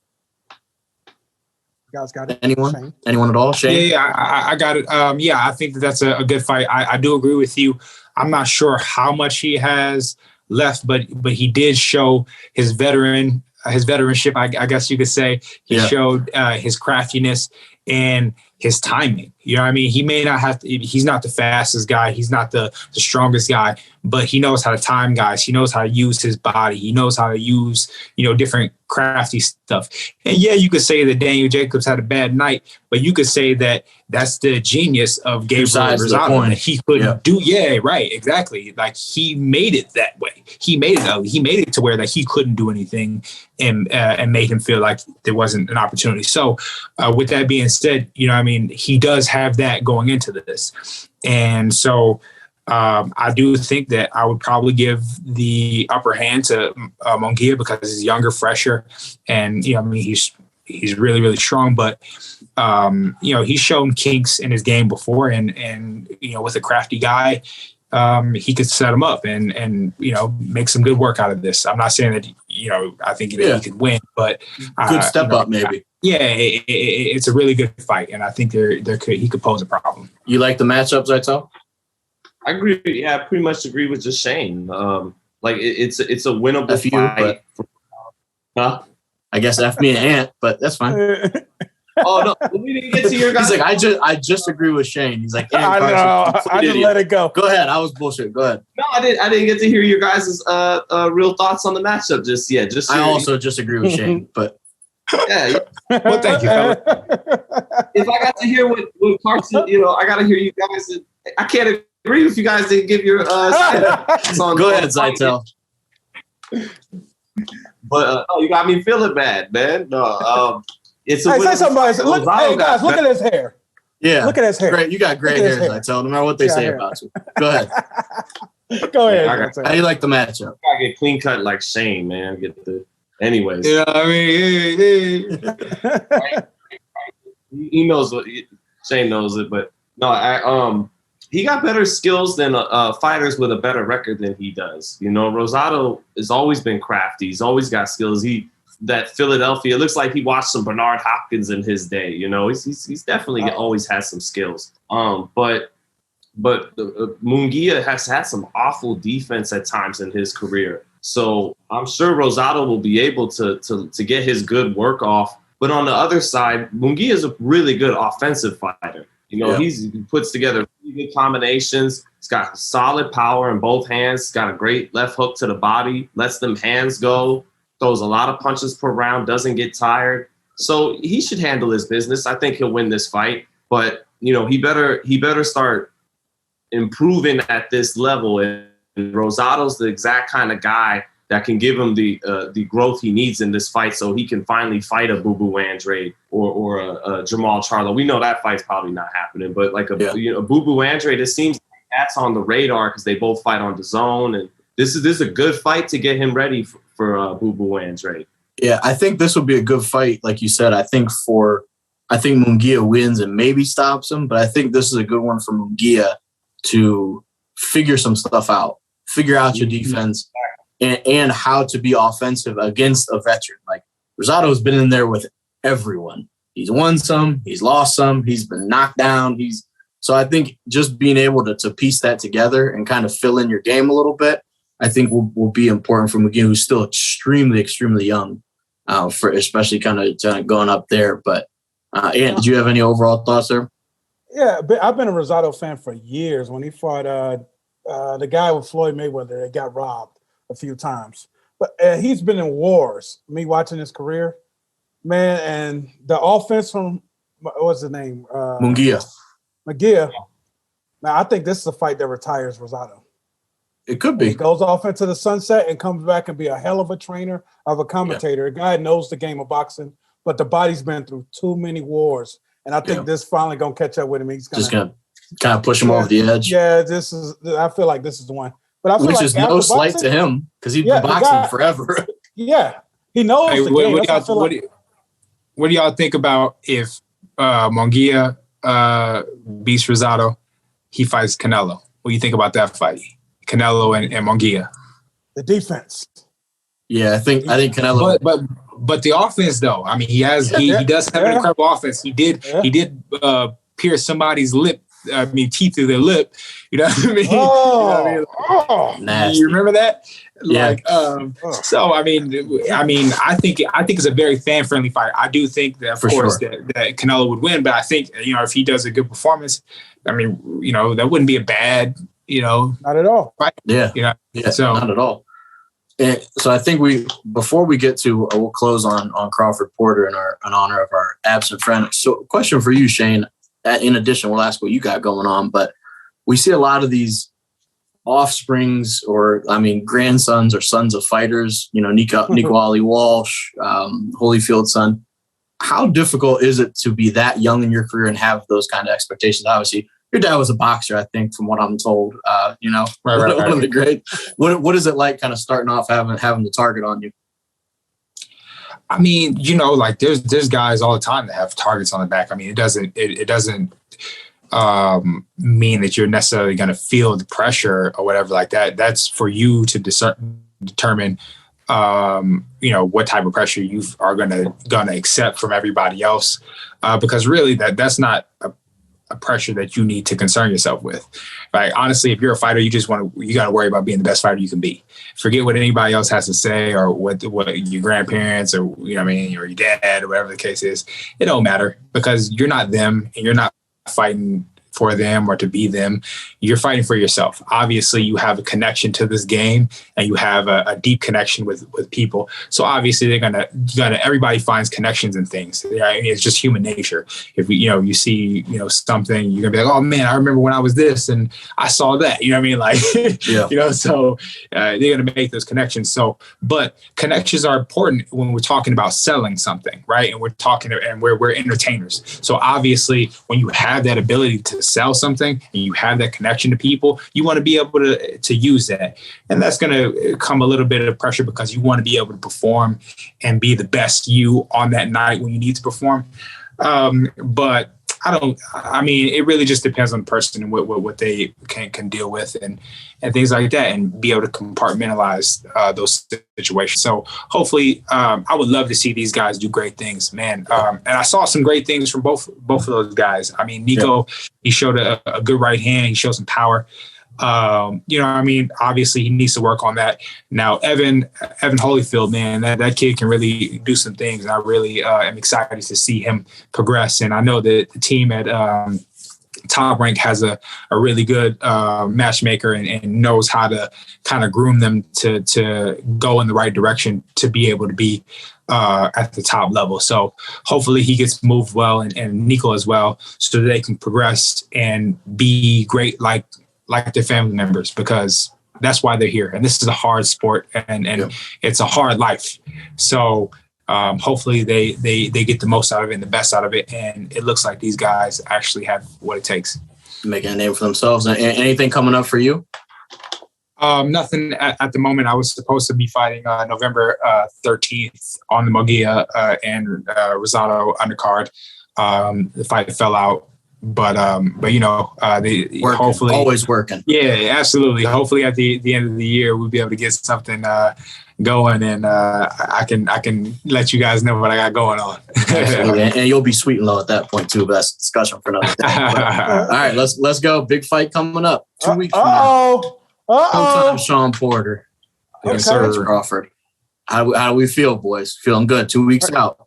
You guys got it? Anyone at all? Shane? Yeah, I got it. I think that's a good fight. I do agree with you. I'm not sure how much he has left, but he did show his veteranship, I guess you could say. He showed his craftiness and his timing. You know what I mean? He may not have to, he's not the fastest guy. He's not the strongest guy, but he knows how to time guys. He knows how to use his body. He knows how to use, different crafty stuff. And yeah, you could say that Daniel Jacobs had a bad night, but you could say that that's the genius of Gabriel Rosado, that he couldn't do. Yeah, right. Exactly. Like, he made it that way. He made it to where that he couldn't do anything, and made him feel like there wasn't an opportunity. So with that being said, he does have that going into this. And so I do think that I would probably give the upper hand to Munguia, because he's younger, fresher, and he's really, really strong. But he's shown kinks in his game before, and with a crafty guy, he could set him up and make some good work out of this. I'm not saying that I think he could win, but good step up maybe. It's a really good fight, and I think he could pose a problem. You like the matchups, Zittel? I agree. Yeah, I pretty much agree with just Shane. It's a winnable fight. Huh? I guess F me and Ant, but that's fine. Oh no, we didn't get to your guys. He's like, I just agree with Shane. He's like, I know. I just let it go. Go ahead. I was bullshit. Go ahead. No, I didn't get to hear your guys' real thoughts on the matchup just yet. I also just agree with Shane, but yeah. Well, thank you, fella. If I got to hear what Carson, I got to hear you guys. I can't agree if you guys didn't give your song. Go ahead, Zittel. But you got me feeling bad, man. No, it's a say something. Look at his hair. Yeah, look at his hair. Great, you got great hair, Zittel. No matter what they say about you. Go ahead. Go ahead. How you like the matchup? I get clean cut like Shane, man. Anyways. You know what I mean? Right. He knows what Shane knows it, but no, he got better skills than fighters with a better record than he does. Rosado has always been crafty. He's always got skills. That Philadelphia, it looks like he watched some Bernard Hopkins in his day. He's definitely always has some skills. But Munguia has had some awful defense at times in his career. So I'm sure Rosado will be able to get his good work off. But on the other side, Munguia is a really good offensive fighter. He puts together really good combinations. He's got solid power in both hands. Got a great left hook to the body. Lets them hands go. Throws a lot of punches per round. Doesn't get tired. So he should handle his business. I think he'll win this fight. But he better start improving at this level. And Rosado's the exact kind of guy that can give him the growth he needs in this fight, so he can finally fight a Boo Andrade or a Jamal Charlo. We know that fight's probably not happening, but like a Boo Andrade, it seems like that's on the radar because they both fight on DAZN, and this is a good fight to get him ready for Boo Andrade. Yeah, I think this will be a good fight, like you said. I think Munguia wins and maybe stops him, but I think this is a good one for Munguia to figure some stuff out, figure out your defense. And how to be offensive against a veteran. Like Rosado's been in there with everyone. He's won some, he's lost some, he's been knocked down. So I think just being able to piece that together and kind of fill in your game a little bit, I think will be important for McGinn, who's still extremely, extremely young, for especially kind of going up there. But Ant, did you have any overall thoughts there? Yeah, but I've been a Rosado fan for years. When he fought the guy with Floyd Mayweather that got robbed a few times, but he's been in wars. Me watching his career, man, and the offense from what's his name, Munguia. Man, I think this is a fight that retires Rosado. It could be. He goes off into the sunset and comes back and be a hell of a trainer, of a commentator. A guy knows the game of boxing, but the body's been through too many wars, and I think this finally gonna catch up with him. He's just gonna kind of push him over the edge. Yeah, I feel like this is the one. But I feel Which is no slight to him because he's been boxing forever. Yeah, he knows the game. What do y'all think about if Munguia beats Rosado, he fights Canelo? What do you think about that fight? Canelo and Munguia. The defense. Yeah, I think Canelo. But the offense though, I mean, he does have an incredible offense. He did pierce somebody's lip. I mean, teeth through their lip. You know what I mean? Nasty. You remember that? Yeah. So I mean, I think it's a very fan friendly fight. I do think that, of course, that Canelo would win, but I think if he does a good performance, I mean, that wouldn't be a bad, not at all. Fight. Yeah. So not at all. And so I think before we get to, we'll close on Crawford Porter in honor of our absent friend. So, question for you, Shane. In addition, we'll ask what you got going on, but we see a lot of these offsprings grandsons or sons of fighters, Nico Ali Walsh, Holyfield's son. How difficult is it to be that young in your career and have those kind of expectations? Obviously, your dad was a boxer, I think, from what I'm told, Right. One of the great. What is it like kind of starting off having the target on you? I mean, there's guys all the time that have targets on the back. I mean, it doesn't mean that you're necessarily going to feel the pressure or whatever like that. That's for you to determine, what type of pressure you are gonna accept from everybody else, because really that's not a pressure that you need to concern yourself with. Right? Honestly, if you're a fighter, you got to worry about being the best fighter you can be. Forget what anybody else has to say or what your grandparents or or your dad or whatever the case is. It don't matter because you're not them and you're not fighting for them or to be them. You're fighting for yourself. Obviously, you have a connection to this game and you have a deep connection with people. So obviously, everybody finds connections and things. Right? It's just human nature. If you see something, you're gonna be like, oh man, I remember when I was this and I saw that. You know what I mean? Like, So they're gonna make those connections. So, but connections are important when we're talking about selling something, right? And we're entertainers. So obviously, when you have that ability to sell something and you have that connection to people, you want to be able to use that. And that's going to come a little bit of pressure because you want to be able to perform and be the best you on that night when you need to perform. But it really just depends on the person and what they can deal with and things like that and be able to compartmentalize those situations. So hopefully I would love to see these guys do great things, man. And I saw some great things from both of those guys. I mean, Nico, he showed a good right hand. He showed some power. Obviously he needs to work on that. Now, Evan Holyfield, man, that kid can really do some things. And I really am excited to see him progress. And I know that the team at Top Rank has a really good matchmaker and knows how to kind of groom them to go in the right direction to be able to be at the top level. So hopefully he gets moved well and Nico as well, so that they can progress and be great like their family members, because that's why they're here. And this is a hard sport and it's a hard life. So hopefully they get the most out of it and the best out of it. And it looks like these guys actually have what it takes. Making a name for themselves. Anything coming up for you? Nothing at the moment. I was supposed to be fighting November 13th on the Munguia and Rosado undercard. The fight fell out. But they hopefully always working. Yeah, absolutely. Hopefully at the end of the year we'll be able to get something going, and I can let you guys know what I got going on. Absolutely. And you'll be sweet and low at that point too, but that's a discussion for another day. All right, let's go. Big fight coming up 2 weeks from now. Sometime Shawn Porter against Terence Crawford. How do we feel, boys? Feeling good. 2 weeks out.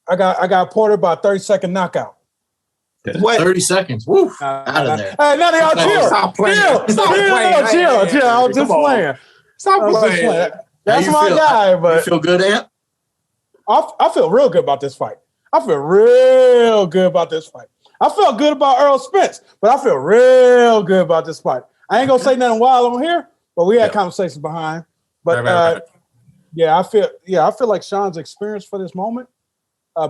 I got Porter by 30-second knockout. What? 30 seconds. Woo. Out of there. Hey, none of y'all chill. Stop playing. Chill. I was just playing. Stop playing. That's my guy, but you feel good, Ant? I feel real good about this fight. I feel real good about this fight. I felt good about Errol Spence, but I feel real good about this fight. I ain't gonna say nothing wild on here, but we had conversations behind. But right. I feel like Shawn's experience for this moment.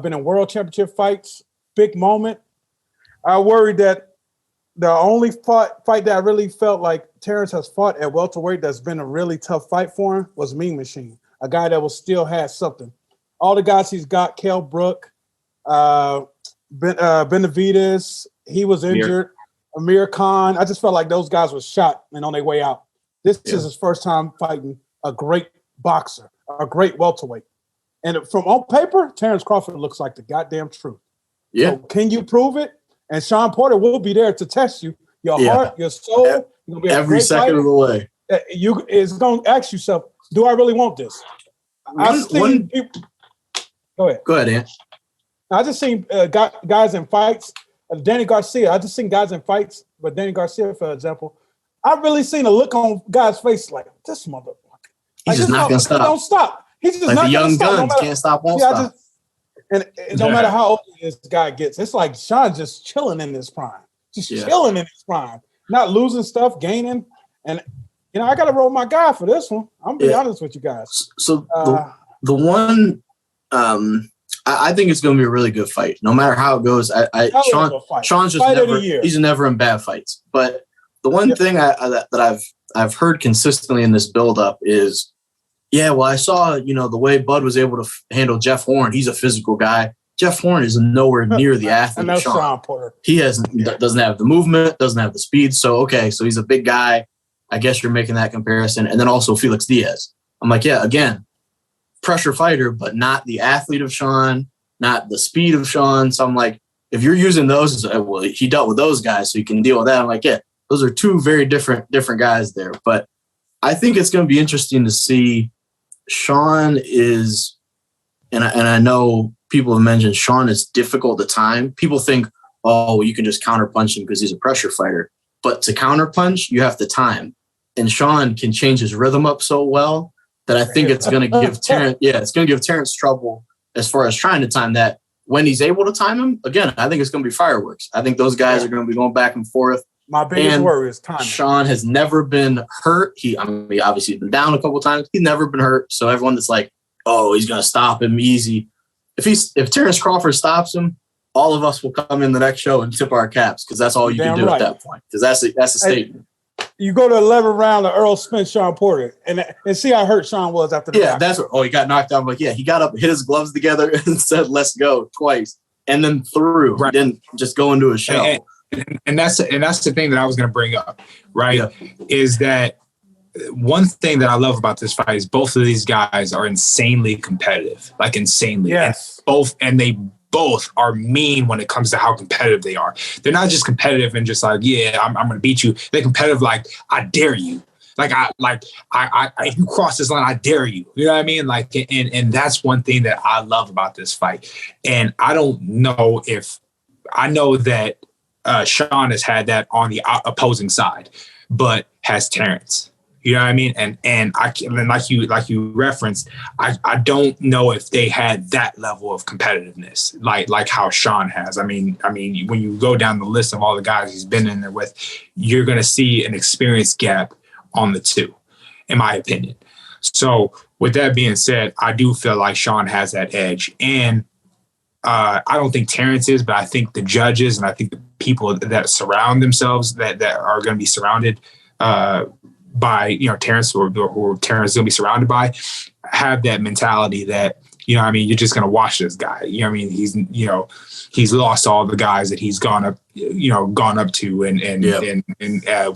Been in world championship fights, big moment. I worried that the only fight that I really felt like Terence has fought at welterweight that's been a really tough fight for him was Mean Machine, a guy that will still have something. All the guys he's got, Kell Brook, Benavidez, he was injured, Amir Khan. I just felt like those guys were shot and on their way out. This is his first time fighting a great boxer, a great welterweight. And from on paper, Terence Crawford looks like the goddamn truth. Yeah. So can you prove it? And Shawn Porter will be there to test you, your heart, your soul. You're gonna be every second of the way. It's going to ask yourself, do I really want this? Go ahead, Ant. I just seen guys in fights. Danny Garcia. I just seen guys in fights, but Danny Garcia, for example, I've really seen a look on guys' face like, this motherfucker. He's just not going to stop. Don't stop. He's just like not the young guns, can't stop, won't stop. No matter how old this guy gets, it's like Shawn just chilling in his prime. Chilling in his prime. Not losing stuff, gaining. And, I got to roll my guy for this one. I'm going to be honest with you guys. So the one I think it's going to be a really good fight. No matter how it goes, Shawn's just he's never in bad fights. But the one thing that I've heard consistently in this buildup is, I saw, the way Bud was able to handle Jeff Horn. He's a physical guy. Jeff Horn is nowhere near the athlete of Shawn Porter. He doesn't have the movement, doesn't have the speed. So he's a big guy. I guess you're making that comparison. And then also Felix Diaz. I'm like, again, pressure fighter, but not the athlete of Shawn, not the speed of Shawn. So I'm like, if you're using those, he dealt with those guys, so you can deal with that. I'm like, those are two very different guys there. But I think it's going to be interesting to see. Shawn is, and I know people have mentioned Shawn is difficult to time. People think, you can just counterpunch him because he's a pressure fighter. But to counterpunch, you have to time. And Shawn can change his rhythm up so well that I think it's going to give Terence, it's going to give Terence trouble as far as trying to time that. When he's able to time him, again, I think it's going to be fireworks. I think those guys are going to be going back and forth. My biggest worry is timing. Shawn has never been hurt. He obviously been down a couple of times. He's never been hurt. So everyone that's like, he's going to stop him easy. If Terence Crawford stops him, all of us will come in the next show and tip our caps because that's all you can do at that point. Because that's a statement. You go to 11th round of Errol Spence, Shawn Porter, and see how hurt Shawn was after the that's what. He got knocked out. I'm like, he got up, hit his gloves together, and said, "Let's go" twice, and then threw. Right. He didn't just go into a shell. And that's the thing that I was going to bring up, right? Is that one thing that I love about this fight is both of these guys are insanely competitive, like insanely. Yes. And they both are mean when it comes to how competitive they are. They're not just competitive and just like, I'm going to beat you. They're competitive like, I dare you. I if you cross this line, I dare you. You know what I mean? Like, and that's one thing that I love about this fight. And I don't know I know that Shawn has had that on the opposing side, but has Terence. You know what I mean? And like you referenced, I don't know if they had that level of competitiveness like how Shawn has. I mean, when you go down the list of all the guys he's been in there with, you're going to see an experience gap on the two, in my opinion. So with that being said, I do feel like Shawn has that edge. And I don't think Terence is, but I think the judges and I think the people that surround themselves that are going to be surrounded by, Terence or Terence is going to be surrounded by, have that mentality that, you're just going to watch this guy. He's lost all the guys that he's gone up to and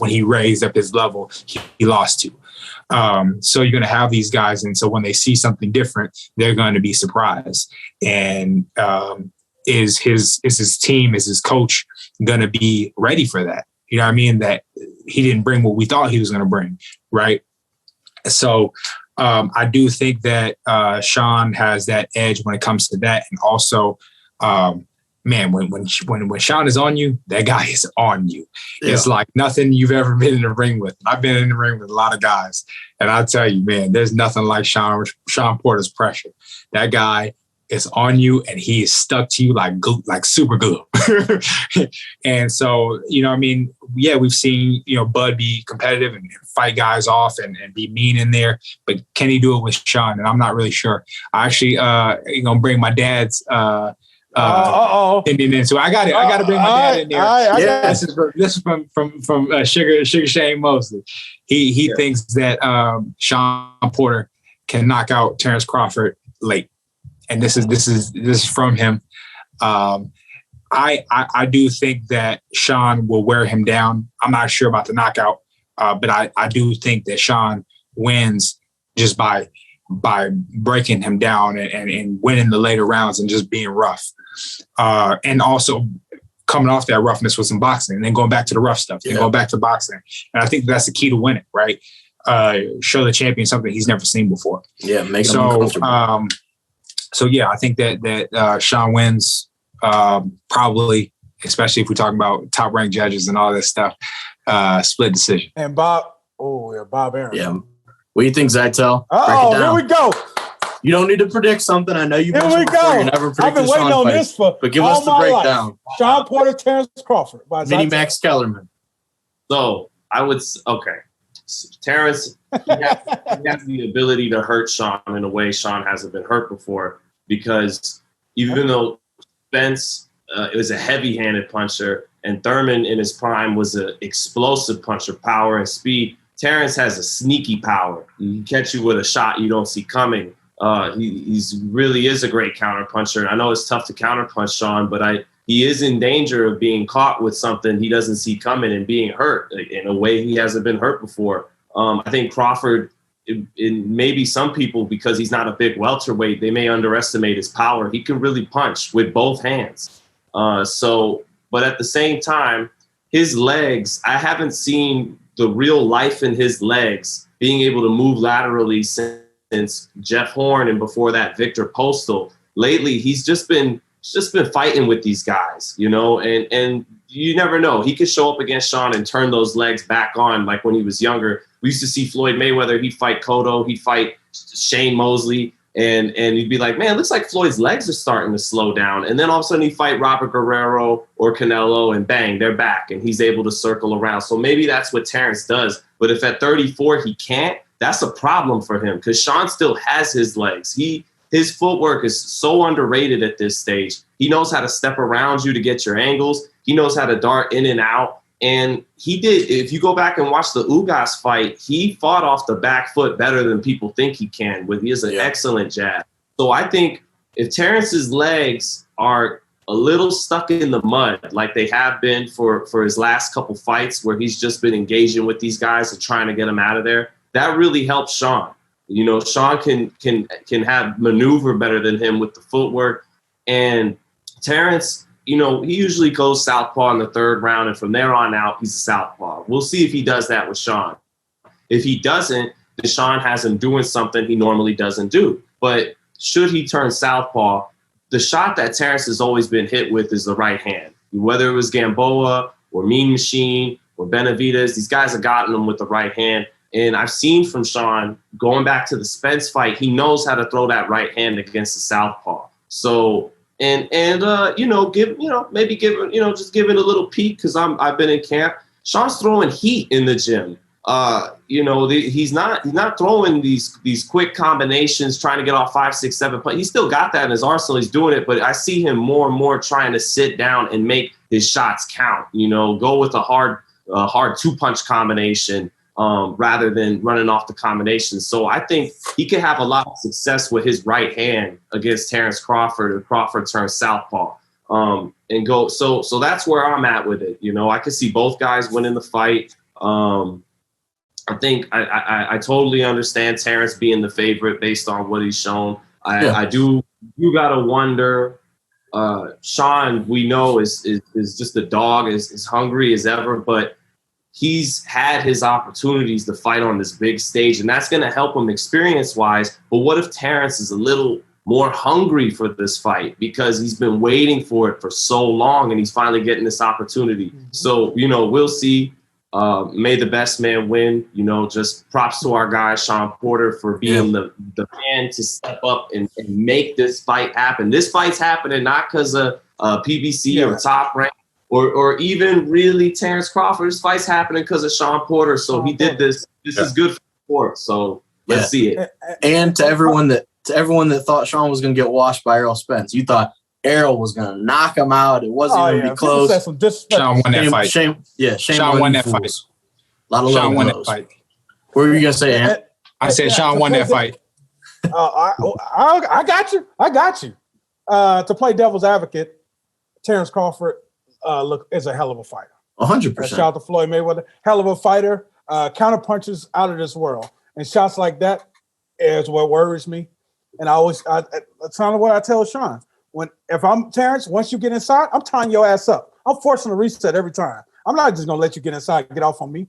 when he raised up his level, he lost to. So you're going to have these guys. And so when they see something different, they're going to be surprised. And is his team, is his coach going to be ready for that? You know what I mean? That he didn't bring what we thought he was going to bring. Right. So I do think that Shawn has that edge when it comes to that. And also, man, when Shawn is on you, that guy is on you. Yeah. It's like nothing you've ever been in the ring with. I've been in the ring with a lot of guys. And I'll tell you, man, there's nothing like Shawn Porter's pressure. That guy is on you and he is stuck to you like glue, like super glue. And so, we've seen, Bud be competitive and fight guys off and be mean in there, but can he do it with Shawn? And I'm not really sure. I actually going to bring my dad's opinion in. So I got to bring my dad in there. This is from Sugar Shane Mosley. He thinks that Shawn Porter can knock out Terence Crawford late. And this is from him. I do think that Shawn will wear him down. I'm not sure about the knockout, but I do think that Shawn wins just by breaking him down and winning the later rounds and just being rough. And also coming off that roughness with some boxing and then going back to the rough stuff and going back to boxing. And I think that's the key to winning, right? Show the champion something he's never seen before. Yeah, make him uncomfortable. So yeah, I think that Shawn wins probably, especially if we're talking about top ranked judges and all this stuff, split decision. And Bob Aaron. Yeah. What do you think, Zittel? Here we go. You don't need to predict something. I know you've Here we go. You never I've been waiting on this but give us the breakdown. Life. Shawn Porter, Terence Crawford. Mini Max Kellerman. So Terence, he has the ability to hurt Shawn in a way Shawn hasn't been hurt before, because even though Spence was a heavy-handed puncher and Thurman in his prime was an explosive puncher, power and speed, Terence has a sneaky power. He can catch you with a shot you don't see coming. He's really is a great counter puncher. I know it's tough to counter punch Shawn, but he is in danger of being caught with something he doesn't see coming and being hurt in a way he hasn't been hurt before. I think Crawford, maybe some people, because he's not a big welterweight, they may underestimate his power. He can really punch with both hands. But at the same time, his legs, I haven't seen the real life in his legs being able to move laterally since Jeff Horn and before that Victor Postal. Lately, he's just been fighting with these guys, and you never know. He could show up against Shawn and turn those legs back on like when he was younger. We used to see Floyd Mayweather, he'd fight Cotto, he'd fight Shane Mosley, and he'd be like, man, it looks like Floyd's legs are starting to slow down. And then all of a sudden he'd fight Robert Guerrero or Canelo and bang, they're back and he's able to circle around. So maybe that's what Terence does. But if at 34 he can't, that's a problem for him because Shawn still has his legs. His footwork is so underrated at this stage. He knows how to step around you to get your angles. He knows how to dart in and out. And he did, if you go back and watch the Ugas fight, he fought off the back foot better than people think he can. He has an excellent jab. So I think if Terence's legs are a little stuck in the mud, like they have been for his last couple fights where he's just been engaging with these guys and trying to get them out of there, that really helps Shawn. Shawn can have maneuver better than him with the footwork. And Terence, he usually goes southpaw in the third round, and from there on out, he's a southpaw. We'll see if he does that with Shawn. If he doesn't, then Shawn has him doing something he normally doesn't do. But should he turn southpaw, the shot that Terence has always been hit with is the right hand. whether it was Gamboa or Mean Machine or Benavidez, these guys have gotten them with the right hand. And I've seen from Shawn, going back to the Spence fight, he knows how to throw that right hand against the southpaw. So, maybe give it a little peek, because I've been in camp. Shawn's throwing heat in the gym. He's not throwing these quick combinations, trying to get off 5, 6, 7 points. He's still got that in his arsenal. He's doing it, but I see him more and more trying to sit down and make his shots count. Go with a hard 2-punch combination rather than running off the combination. So I think he could have a lot of success with his right hand against Terence Crawford, if Crawford turns southpaw. And go. So that's where I'm at with it. I could see both guys winning the fight. I think I totally understand Terence being the favorite based on what he's shown. I do gotta wonder. Shawn, we know is just a dog, is hungry as ever, but he's had his opportunities to fight on this big stage, and that's going to help him experience-wise. But what if Terence is a little more hungry for this fight because he's been waiting for it for so long, and he's finally getting this opportunity? Mm-hmm. So, we'll see. May the best man win. Just props to our guy, Shawn Porter, for being the man to step up and make this fight happen. This fight's happening not because of PBC or Top Rank or even really Terence Crawford. This fight's happening because of Shawn Porter. So he did this. This is good for sport. So let's see it. And to everyone that thought Shawn was going to get washed by Errol Spence, you thought Errol was going to knock him out. It wasn't going to be close. Shawn won that fight. Shawn won that fight. A lot of Shawn won that fight. What were you going to say, Ant? I said Shawn won that fight. I got you. To play devil's advocate, Terence Crawford is a hell of a fighter. 100%. Shout out to Floyd Mayweather. Hell of a fighter. Counter punches out of this world. And shots like that is what worries me. And that's kind of what I tell Shawn. If I'm Terence, once you get inside, I'm tying your ass up. I'm forcing a reset every time. I'm not just going to let you get inside and get off on me.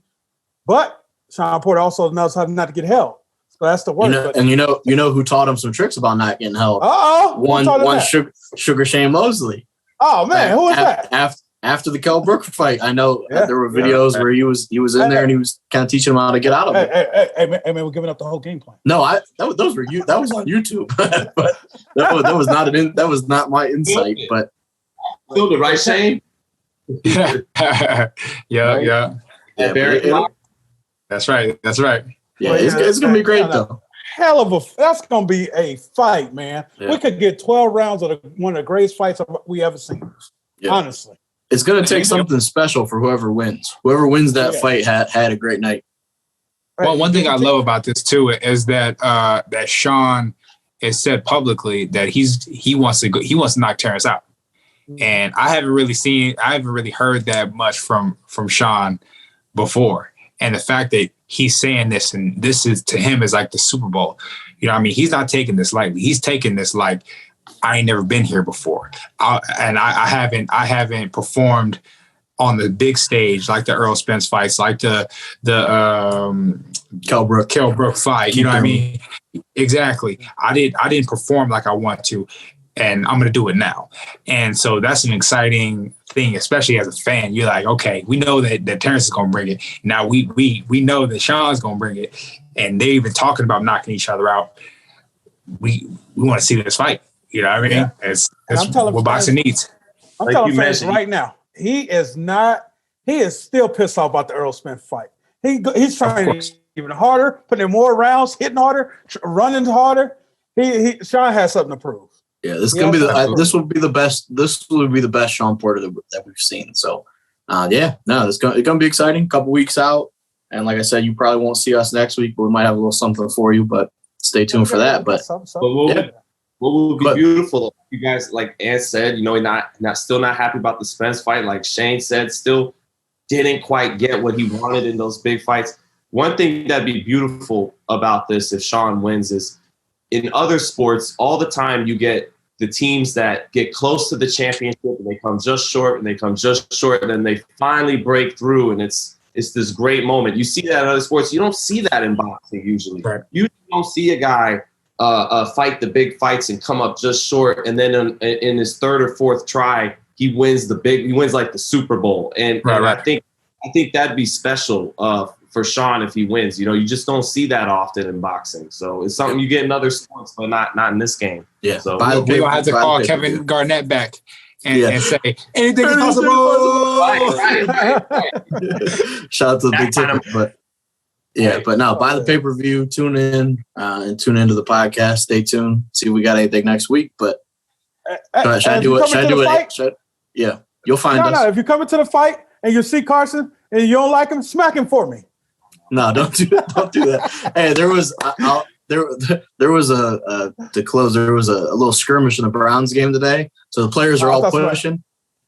But Shawn Porter also knows how not to get held. So that's the word. You know who taught him some tricks about not getting held? One Sugar Shane Mosley. Oh man, who is that? After the Kell Brooker fight, I know that there were videos where he was in there and he was kind of teaching him how to get out of it. Hey man, we're giving up the whole game plan. No, that was on YouTube, but that was not my insight. But still the right, Shane. Yeah. That's right. Yeah, it's gonna be great though. That's gonna be a fight, man. Yeah. We could get 12 rounds of one of the greatest fights we ever seen. Yeah. Honestly, it's gonna take something special for whoever wins. Whoever wins that fight had a great night. Well, one thing I love about this too is that that Shawn has said publicly that he wants to knock Terence out, and I haven't really heard that much from Shawn before. And the fact that he's saying this, and this is to him is like the Super Bowl. He's not taking this lightly. He's taking this like I ain't never been here before, I haven't performed on the big stage like the Errol Spence fights, like the Kell Brook fight. You know what I mean? Exactly. I didn't perform like I want to, and I'm going to do it now. And so that's an exciting thing, especially as a fan. You're like, okay, we know that Terence is going to bring it. Now we know that Shawn's going to bring it, and they've been talking about knocking each other out. We want to see this fight. You know what I mean? Yeah. It's what boxing needs. I'm telling fans right now, he is still pissed off about the Errol Spence fight. He's trying even harder, putting in more rounds, hitting harder, running harder. Shawn has something to prove. Yeah, this will be the best Shawn Porter that we've seen. So, it's gonna be exciting. A couple weeks out, and like I said, you probably won't see us next week, but we might have a little something for you. But stay tuned for that. What will be beautiful, you guys, like Ant said, still not happy about the Spence fight. Like Shane said, still didn't quite get what he wanted in those big fights. One thing that'd be beautiful about this, if Shawn wins, is in other sports, all the time you get the teams that get close to the championship and they come just short and then they finally break through, and it's this great moment. You see that in other sports. You don't see that in boxing usually. Right. You don't see a guy fight the big fights and come up just short, and then in his third or fourth try he wins like the Super Bowl. And I think that'd be special for Shawn if he wins. You know, you just don't see that often in boxing. So it's something you get in other sports, but not in this game. Yeah. So we're going to have to call Kevin Garnett back and say, anything is possible. Right. Shout out to the big ticket. But no, buy the pay-per-view, tune in and tune into the podcast. Stay tuned. See if we got anything next week. But should I do it? Yeah. You'll find us. No, if you're coming to the fight and you see Carson and you don't like him, smack him for me. No, don't do that. Don't do that. Hey, there was a little skirmish in the Browns game today. So the players are all pushing,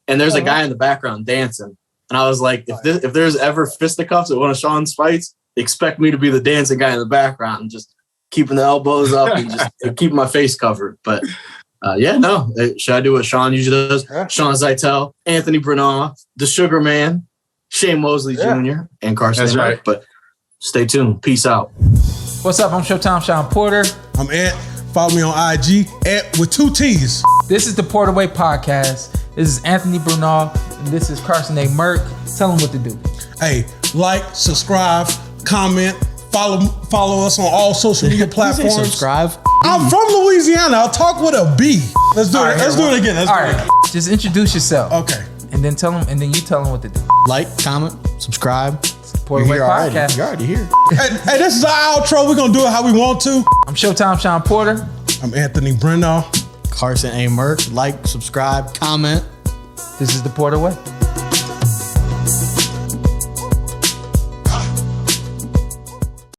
and there's a guy in the background dancing. And I was like, if there's ever fisticuffs at one of Shawn's fights, expect me to be the dancing guy in the background and just keeping the elbows up and just keeping my face covered. But should I do what Shawn usually does? Yeah. Shawn Zittel, Anthony Brenagh, the Sugar Man, Shane Mosley Jr., and Carson Merk. Right. But stay tuned. Peace out. What's up? I'm Showtime Shawn Porter. I'm Ant. Follow me on IG, Ant with 2 T's. This is the Porterweight Podcast. This is Anthony Brenagh, and this is Carson Merk. Tell them what to do. Hey, like, subscribe, comment, follow us on all social media platforms. Subscribe. I'm from Louisiana. I'll talk with a B. Let's do it. Let's do it again. All right. Just introduce yourself. Okay. And then you tell them what to do. Like, comment, subscribe. Porterweight Podcast. You're already here. Hey, this is our outro. We're going to do it how we want to. I'm Showtime Shawn Porter. I'm Anthony Brenagh. Carson Merk. Like, subscribe, comment. This is the Porterweight.